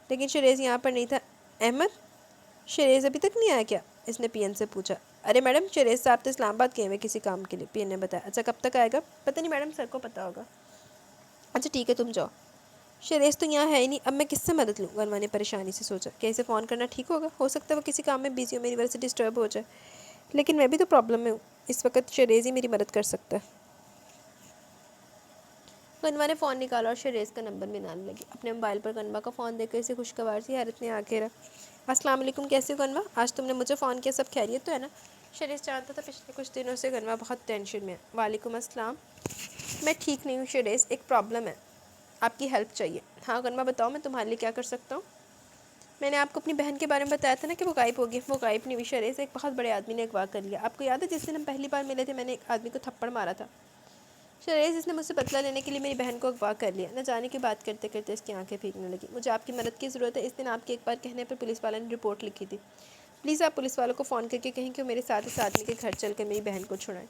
لیکن شریز یہاں پر نہیں تھا۔ احمد، شریز ابھی تک نہیں آیا کیا؟ اس نے پی این سے پوچھا۔ ارے میڈم، شریز صاحب تو اسلام آباد گئے ہوئے کسی کام کے لیے، پی این نے بتایا۔ اچھا، کب تک آئے گا؟ پتہ نہیں میڈم، سر کو پتہ ہوگا۔ اچھا ٹھیک ہے، تم جاؤ۔ شریز تو یہاں ہے ہی نہیں، اب میں کس سے مدد لوں؟ غنوہ نے پریشانی سے سوچا۔ کیا اسے فون کرنا ٹھیک ہوگا؟ ہو سکتا ہے وہ کسی کام میں بیزی ہو، میری وجہ سے ڈسٹرب ہو جائے، لیکن میں بھی تو پرابلم میں ہوں۔ اس وقت شریز ہی میری مدد کر سکتا ہے۔ غنوہ نے فون نکالا اور شریز کا نمبر ملانے لگی۔ اپنے موبائل پر غنوہ کا فون دیکھ کر اسے خوشگوار سی حیرت نے آ گھیرا۔ السلام علیکم، کیسے ہو غنوہ؟ آج تم نے مجھے فون کیا، سب خیریت تو ہے نا؟ شریز جانتا تھا پچھلے کچھ دنوں سے غنوہ بہت ٹینشن میں ہے۔ وعلیکم السلام، میں ٹھیک نہیں ہوں شریز، ایک پرابلم ہے، آپ کی ہیلپ چاہیے۔ ہاں غنوہ بتاؤ، میں تمہارے لیے کیا کر سکتا ہوں؟ میں نے آپ کو اپنی بہن کے بارے میں بتایا تھا نا کہ وہ غائب ہو گئی۔ وہ غائب نہیں ہوئی شریز، ایک بہت بڑے آدمی نے اغوا کر لیا۔ آپ کو یاد ہے جس دن ہم پہلی بار ملے تھے میں نے ایک آدمی کو تھپڑ مارا تھا؟ شریز، اس نے مجھ سے بدلہ لینے کے لیے میری بہن کو اغوا کر لیا۔ نہ جانے کی بات کرتے کرتے اس کی آنکھیں بھیگنے لگی۔ مجھے آپ کی مدد کی ضرورت ہے۔ اس دن آپ کے ایک بار کہنے پر پولیس والوں نے رپورٹ لکھی تھی۔ پلیز آپ پولیس والوں کو فون کر کے کہیں کہ وہ میرے ساتھ اس آدمی کے گھر چل کر میری بہن کو چھڑائیں۔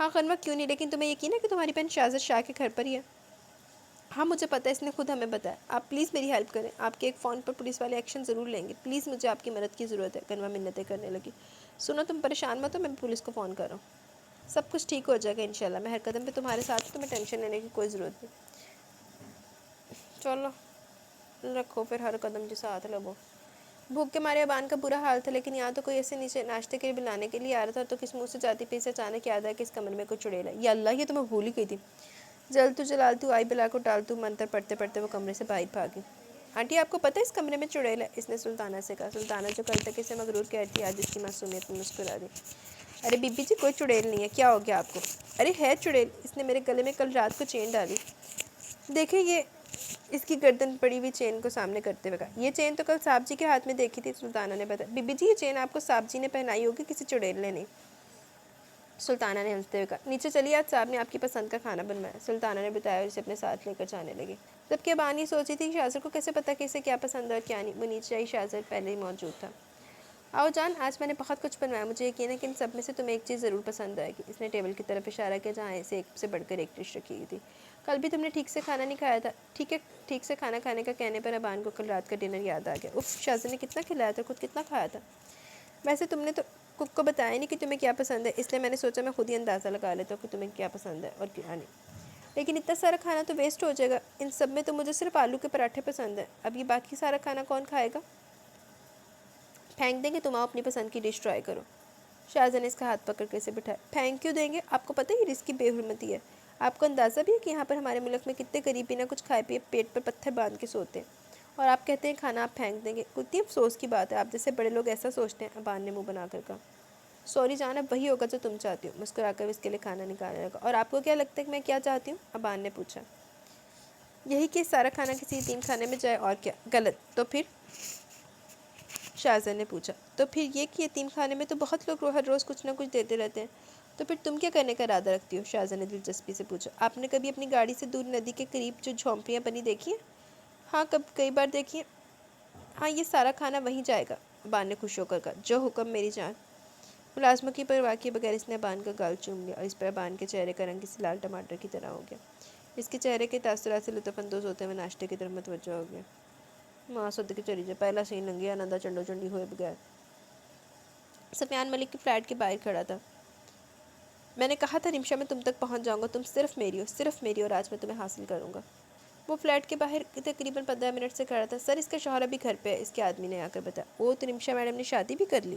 ہاں غنوہ، کیوں نہیں، لیکن تمہیں یقین ہے کہ تمہاری بہن شاہزادہ شاہ کے گھر پر ہی ہے؟ ہاں مجھے پتہ ہے، اس نے خود ہمیں بتایا۔ آپ پلیز میری ہیلپ کریں، آپ کے ایک فون پر پولیس والے ایکشن ضرور لیں گے، پلیز مجھے آپ کی مدد کی ضرورت ہے۔ غنوہ منتیں کرنے لگی۔ سنو، تم پریشان مت ہو، میں پولیس کو فون کر رہا ہوں، سب کچھ ٹھیک ہو جائے گا انشاءاللہ، میں ہر قدم پہ تمہارے ساتھ ہوں، تمہیں ٹینشن لینے کی کوئی ضرورت نہیں۔ چلو رکھو پھر ہر قدم کے ساتھ لگو۔ بھوک کے مارے ابان کا برا حال تھا، لیکن یہاں تو کوئی ایسے نیچے ناشتے کے لیے بلانے کے لیے آ رہا تھا، تو کس منہ سے جاتی پی سے اچانک یاد آیا کہ اس کمرے میں کوئی چڑیل ہے۔ یا اللہ، یہ تو میں بھول ہی گئی تھی۔ جلتو جلالتو آئی بلا کو ٹالتو منتر پڑھتے پڑھتے وہ کمرے سے باہر بھاگی۔ آنٹی، آپ کو پتہ ہے اس کمرے میں چڑیل ہے؟ اس نے سلطانہ سے کہا۔ سلطانہ جو کل تک اسے مغرور کہتی تھی، آج اس کی معصومیت میں مسکرا دی۔ ارے بی بی جی، کوئی چڑیل نہیں ہے، کیا ہو گیا آپ کو؟ ارے ہے چڑیل، اس نے میرے گلے میں کل رات کو چین ڈالی۔ دیکھیں، یہ اس کی گردن پڑی ہوئی چین کو سامنے کرتے ہوئے کہا۔ یہ چین تو کل صاحب جی کے ہاتھ میں دیکھی تھی، سلطانہ نے بتایا۔ بی بی جی، یہ چین آپ کو صاحب جی نے پہنائی ہوگی، کسی چڑیل نے نہیں، سلطانہ نے ہنستے ہوئے کہا۔ نیچے چلیے، آج صاحب نے آپ کی پسند کا کھانا بنوایا، سلطانہ نے بتایا اور اسے اپنے ساتھ لے کر جانے لگی۔ جبکہ ابان یہ سوچی تھی کہ شاہزادہ کو کیسے پتہ کہ اسے کیا پسند ہے اور کیا نہیں۔ وہ نیچے آئی، شاہزادہ پہلے ہی موجود تھا۔ آؤ جان، آج میں نے بہت کچھ بنوایا، مجھے یقین ہے کہ ان سب میں سے تمہیں ایک چیز ضرور پسند آئے گی۔ اس نے ٹیبل کی طرف اشارہ کیا جہاں اسے ایک سے بڑھ کر ایک ڈش رکھی ہوئی تھی۔ کل بھی تم نے ٹھیک سے کھانا نہیں کھایا تھا۔ ٹھیک ہے، ٹھیک سے کھانا کھانے کا کہنے پر ابان کو کل رات کا ڈنر یاد آ گیا۔ اف، شاہزادہ نے کتنا کھلایا تھا، خود کتنا کھایا تھا۔ ویسے تم نے تو کک کو بتایا نہیں کہ تمہیں کیا پسند ہے، اس لیے میں نے سوچا میں خود ہی اندازہ لگا لیتا ہوں کہ تمہیں کیا پسند ہے اور کیا نہیں۔ لیکن اتنا سارا کھانا تو ویسٹ ہو جائے گا، ان سب میں تو مجھے صرف آلو کے پراٹھے پسند ہیں، اب یہ باقی سارا کھانا کون کھائے گا؟ پھینک دیں گے، تم آؤ اپنی پسند کی ڈش ٹرائی کرو۔ شاہزادہ نے اس کا ہاتھ پکڑ کے اسے بٹھایا۔ پھینک کیوں دیں گے؟ آپ کو پتہ ہے یہ رزق کی بے حرمتی ہے۔ آپ کو اندازہ بھی ہے کہ یہاں پر ہمارے ملک میں کتنے غریب بنا کچھ کھائے پیے پیٹ پر پتھر باندھ کے سوتے ہیں، اور آپ کہتے ہیں کھانا آپ پھینک دیں گے؟ کتنی افسوس کی بات ہے، آپ جیسے بڑے لوگ ایسا سوچتے ہیں۔ ابان نے منہ بنا کر کہا۔ سوری جان، اب وہی ہوگا جو تم چاہتی ہو، مسکرا کر اس کے لیے کھانا نکالنے لگا۔ اور آپ کو کیا لگتا ہے کہ میں کیا چاہتی ہوں؟ ابان نے پوچھا۔ یہی کہ سارا کھانا کسی یتیم خانے میں جائے، اور کیا؟ غلط تو پھر؟ شاہزادہ نے پوچھا۔ تو پھر یہ کہ یتیم خانے میں تو بہت لوگ ہر روز کچھ نہ کچھ دیتے رہتے ہیں، تو پھر تم کیا کرنے کا ارادہ رکھتی ہو؟ شاہزادہ نے دلچسپی سے پوچھا۔ آپ نے کبھی اپنی گاڑی سے دور ندی کے قریب جو جھونپڑیاں بنی دیکھی ہیں؟ ہاں، کئی بار دیکھی ہیں۔ ہاں، یہ سارا کھانا وہیں جائے گا، ابان نے خوش ہو کر کہا۔ جو حکم میری جان۔ ملازموں کی پرواہ کیے بغیر اس نے ابان کا گال چوم لیا، اور اس پر ابان کے چہرے کا رنگ کسی لال ٹماٹر کی طرح ہو گیا۔ اس کے چہرے کے تاثرات سے لطف اندوز ہوتے ہوئے ناشتے کی طرف متوجہ ہو گیا۔ ماں سد کی چلی جائے، پہلا سین لنگیا نندا چنڈو چنڈی ہوئے بغیر۔ سفیان ملک کے فلیٹ کے باہر کھڑا تھا۔ میں نے کہا تھا نمشا میں تم تک پہنچ جاؤں گا، تم صرف میری ہو، صرف میری، اور آج میں تمہیں حاصل کروں گا۔ وہ فلیٹ کے باہر تقریباً 15 منٹ سے کھڑا تھا۔ سر، اس کا شوہر ابھی گھر پہ ہے، اس کے آدمی نے آ کر بتایا۔ او، تو نمشا میڈم نے شادی بھی کر لی؟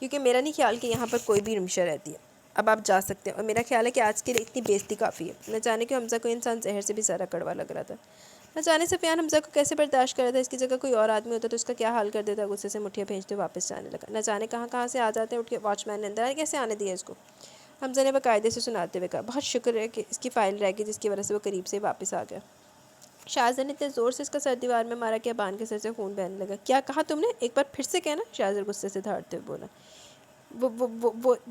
کیونکہ میرا نہیں خیال کہ یہاں پر کوئی بھی رمشہ رہتی ہے. اب آپ جا سکتے ہیں. اور میرا خیال ہے کہ آج کے لیے اتنی بےزتی کافی ہے. نہ جانے کہ حمزہ کو انسان زہر سے بھی زیادہ کڑوا لگ رہا تھا. نہ جانے سفیان حمزہ کو کیسے برداشت کر رہا تھا. اس کی جگہ کوئی اور آدمی ہوتا تو اس کا کیا حال کر دیتا. غصے سے مٹھیاں بھیجتے واپس جانے لگا. نہ جانے کہاں سے آ جاتے ہیں اٹھ کے. واچ مین نے اندر کیسے آنے دیا اس کو. حمزہ نے باقاعدے سے سناتے ہوئے کہا بہت شکر ہے کہ اس کی فائل رہ گئی جس کی وجہ سے وہ قریب سے واپس آ گیا. شاہزر نے اتنے زور سے اس کا سر دیوار میں مارا کہ ابان کے سر سے خون بہنے لگا. کیا کہا تم نے؟ ایک بار پھر سے کہنا. شاہزر غصے سے دھاڑتے ہوئے بولا.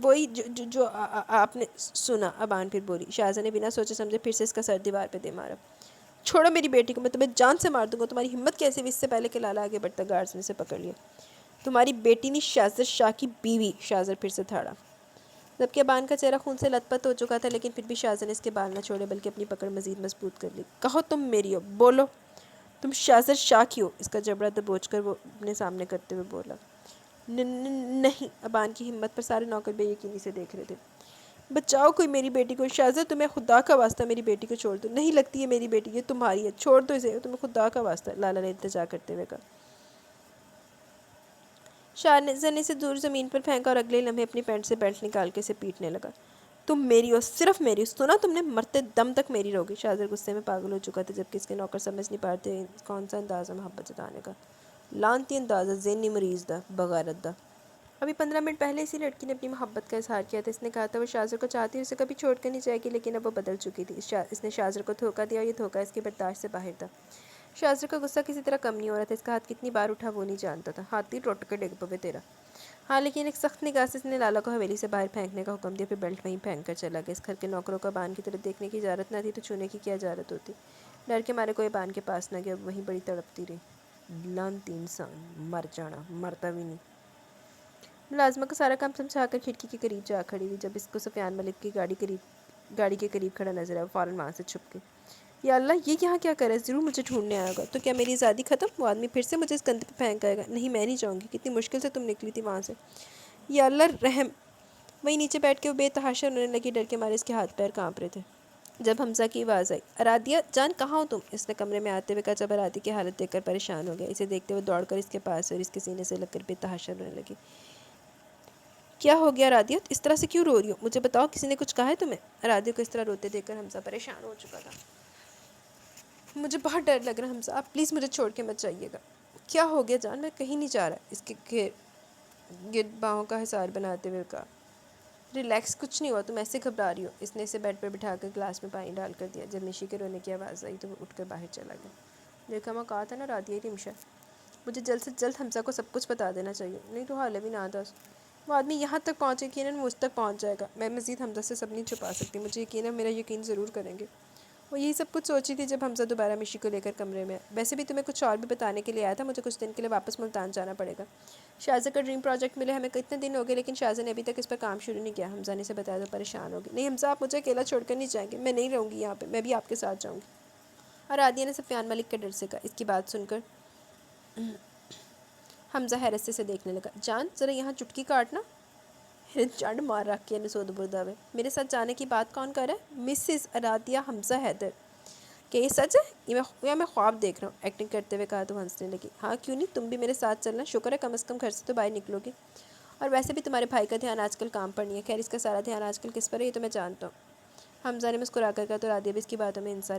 وہی جو آپ نے سنا. ابان پھر بولی. شاہزر نے بنا سوچے سمجھے پھر سے اس کا سر دیوار پہ دے مارا. چھوڑو میری بیٹی کو. میں تمہیں جان سے مار دوں گا. تمہاری ہمت کیسے ہوئی؟ اس سے پہلے کہ لالا آگے بڑھتا گارڈز نے اسے پکڑ لیا. تمہاری بیٹی نہیں شاہزر شاہ کی بیوی. شاہزر پھر سے دھاڑا. جبکہ ابان کا چہرہ خون سے لت پت ہو چکا تھا لیکن پھر بھی شاہزر نے اس کے بال نہ چھوڑے بلکہ اپنی پکڑ مزید مضبوط کر لی. کہو تم میری ہو. بولو تم شاہزر شاہ کی ہو. اس کا جبڑا دبوچ کر وہ اپنے سامنے کرتے ہوئے بولا. نہیں. ابان کی ہمت پر سارے نوکر بے یقینی سے دیکھ رہے تھے. بچاؤ کوئی میری بیٹی کو. شاہزر تمہیں خدا کا واسطہ میری بیٹی کو چھوڑ دو. نہیں لگتی ہے میری بیٹی. یہ تمہاری ہے. چھوڑ دو اسے. تمہیں خدا کا واسطہ. لالا نے التجا کرتے ہوئے کہا. شاہزر نے اسے دور زمین پر پھینکا اور اگلے لمحے اپنی پینٹ سے بیلٹ نکال کے اسے پیٹنے لگا. تم میری ہو. صرف میری. سنا تم نے. مرتے دم تک میری رہوگی. شاہزر غصے میں پاگل ہو چکا تھا جبکہ اس کے نوکر سمجھ نہیں پاتے کون سا انداز ہے محبت جتانے کا. لعنتی انداز ہے. ذہنی مریض دا. بغیرت دا. ابھی 15 منٹ پہلے اسی لڑکی نے اپنی محبت کا اظہار کیا تھا. اس نے کہا تھا وہ شاہزر کو چاہتی ہے اسے کبھی چھوڑ کر نہیں جائے گی لیکن اب وہ بدل چکی تھی. اس نے شاہزر کو دھوکہ دیا اور یہ دھوکہ اس کی برداشت سے باہر تھا. شاہزر کا غصہ کسی طرح کم نہیں ہو رہا تھا. اس کا ہاتھ کتنی بار اٹھا وہ نہیں جانتا تھا. ہاتھی ٹوٹ کے ڈگ پوے تیرا. ہاں لیکن ایک سخت نگاہ سے اس نے لالا کو حویلی سے باہر پھینکنے کا حکم دیا. پھر بیلٹ وہیں پھینک کر چلا گیا. اس گھر کے نوکروں کو ابان کی طرف دیکھنے کی اجازت نہ تھی تو چھونے کی کیا اجازت ہوتی. ڈر کے مارے کوئی ابان کے پاس نہ گیا. وہیں بڑی تڑپتی رہی. لعنتی انسان. مر جانا. مرتا بھی نہیں. ملازمہ کو سارا کام سمجھا کر کھڑکی کے قریب جا کھڑی ہوئی. جب اس کو سفیان ملک کی گاڑی کے قریب کھڑا نظر آیا فوراً وہاں سے چھپ گئی. یا اللہ یہ یہاں کیا کرے. ضرور مجھے ڈھونڈنے آئے گا. تو کیا میری آزادی ختم؟ وہ آدمی پھر سے مجھے اس گندے پہ پھینک آئے گا. نہیں میں نہیں جاؤں گی. کتنی مشکل سے تم نکلی تھی وہاں سے. یا اللہ رحم. وہیں نیچے بیٹھ کے وہ بے تحاشا رونے لگی. ڈر کے مارے اس کے ہاتھ پیر کانپ رہے تھے. جب حمزہ کی آواز آئی. ارادیہ جان کہاں ہو تم؟ اس نے کمرے میں آتے ہوئے کہا. جب ارادی کی حالت دیکھ کر پریشان ہو گیا. اسے دیکھتے ہوئے دوڑ کر اس کے پاس اور اس کے سینے سے لگ کر بے تحاشا رونے لگی. کیا ہو گیا ارادیہ؟ اس طرح سے کیوں رو رہی ہو؟ مجھے بتاؤ کسی نے کچھ کہا ہے تمہیں؟ ارادیہ کو اس طرح روتے دیکھ کر حمزہ پریشان ہو چکا تھا. مجھے بہت ڈر لگ رہا ہے حمزہ. آپ پلیز مجھے چھوڑ کے مت جائیے گا. کیا ہو گیا جان؟ میں کہیں نہیں جا رہا. اس کے گرد باہوں کا حصار بناتے ہوئے کہا. ریلیکس. کچھ نہیں ہوا. تم ایسے گھبرا رہی ہو. اس نے اسے بیڈ پر بٹھا کر گلاس میں پانی ڈال کر دیا. جب نشی کے رونے کی آواز آئی تو وہ اٹھ کر باہر چلا گیا. دیکھا میں کہا تھا نا رادیہ رمشا. مجھے جلد سے جلد حمزہ کو سب کچھ بتا دینا چاہیے. نہیں تو حال بھی نہ تھا. وہ آدمی یہاں تک پہنچے یقیناً مجھ تک پہنچ جائے گا. میں مزید حمزہ سے سب نہیں چھپا سکتی. مجھے یقیناً میرا یقین ضرور کریں گے. وہ یہی سب کچھ سوچی تھی جب حمزہ دوبارہ مشی کو لے کر کمرے میں. ویسے بھی تمہیں کچھ اور بھی بتانے کے لیے آیا تھا. مجھے کچھ دن کے لیے واپس ملتان جانا پڑے گا. شاہزہ کا ڈریم پروجیکٹ ملے ہمیں کتنے دن ہو گئے لیکن شاہزہ نے ابھی تک اس پر کام شروع نہیں کیا. حمزہ نے اسے بتایا تو پریشان ہو گئی. نہیں حمزہ آپ مجھے اکیلا چھوڑ کر نہیں جائیں گے. میں نہیں رہوں گی یہاں پہ. میں بھی آپ کے ساتھ جاؤں گی. اور عادیہ نے سفیان ملک کے ڈر سے کہا. اس کی بات سن کر حمزہ حیرت سے دیکھنے لگا. جان ذرا یہاں چٹکی کاٹنا. چنڈ مار رکھی ہے سود برداوے. میرے ساتھ جانے کی بات کون کر رہا ہے؟ مسز ارادیہ حمزہ حیدر. کہ یہ سچ ہے یا میں خواب دیکھ رہا ہوں؟ ایکٹنگ کرتے ہوئے کہا تو ہنسنے لگی. ہاں کیوں نہیں. تم بھی میرے ساتھ چلنا. شکر ہے کم از کم گھر سے تو باہر نکلو گی. اور ویسے بھی تمہارے بھائی کا دھیان آج کل کام پر نہیں ہے. خیر اس کا سارا دھیان آج کل کس پر ہے یہ تو میں جانتا ہوں. حمزہ نے مسکرا کر کہا تو رادیہ بھی اس کی باتوں میں حصہ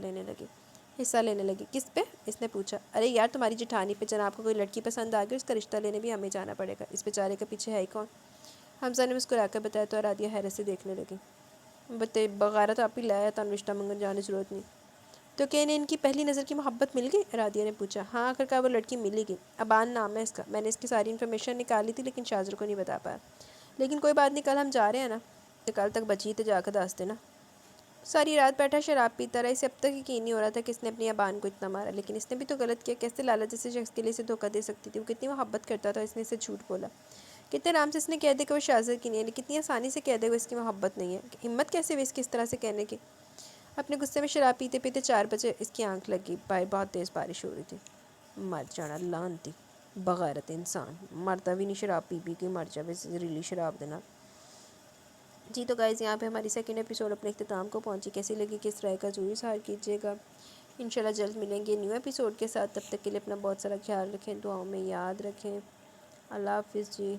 لینے لگی. کس پہ؟ اس نے پوچھا. ارے یار تمہاری جٹھانی پہ. جناب کو کوئی لڑکی پسند آ گئی. اس کا رشتہ لینے بھی ہمیں جانا پڑے گا. اس بیچارے کے پیچھے ہے ہی کون؟ حمزہ نے مسکرا کر بتایا تو رادیہ حیرت سے دیکھنے لگی. بغیرت آپ ہی لایا تھا. رشتہ منگن جانے کی ضرورت نہیں. تو کہ انہیں ان کی پہلی نظر کی محبت مل گئی؟ رادیہ نے پوچھا. ہاں آخرکار وہ لڑکی ملی گئی. ابان نام ہے اس کا. میں نے اس کی ساری انفارمیشن نکالی تھی لیکن شاہزر کو نہیں بتا پایا. لیکن کوئی بات نہیں. کل ہم جا رہے ہیں نا. تو کل تک بچی تو جا کر داستے نا. ساری رات بیٹھا شراب پیتا رہا. اسے اب تک یقین نہیں ہو رہا تھا کہ اس نے اپنی ابان کو اتنا مارا. لیکن اس نے بھی تو غلط کیا. کیسے لالا جیسے شخص کے لیے اسے دھوکہ دے سکتی تھی. وہ کتنی محبت کرتا تھا. اس نے اسے جھوٹ بولا. کتنے آرام سے اس نے کہہ دیا کہ وہ شاہزر کی نہیں ہے. کتنی آسانی سے کہہ دے وہ اس کی محبت نہیں ہے. ہمت کیسے ہوئی اس کی اس طرح سے کہنے کی. اپنے غصے میں شراب پیتے پیتے 4 بجے اس کی آنکھ لگی. باہر بہت تیز بارش ہو رہی تھی. مر جانا لعنتی بغیرت انسان. مرتا بھی نہیں شراب پی کے مر جاوے زہریلی شراب دینا. جی تو گائز یہاں پہ ہماری سیکنڈ ایپیسوڈ اپنے اختتام کو پہنچی. کیسی لگی کس رائے کا ضرور اظہار کیجیے گا. انشاءاللہ جلد ملیں گے نیو ایپیسوڈ کے ساتھ. تب تک کے لیے اپنا بہت سارا خیال رکھیں. دعاؤں میں یاد رکھیں. اللہ حافظ جی.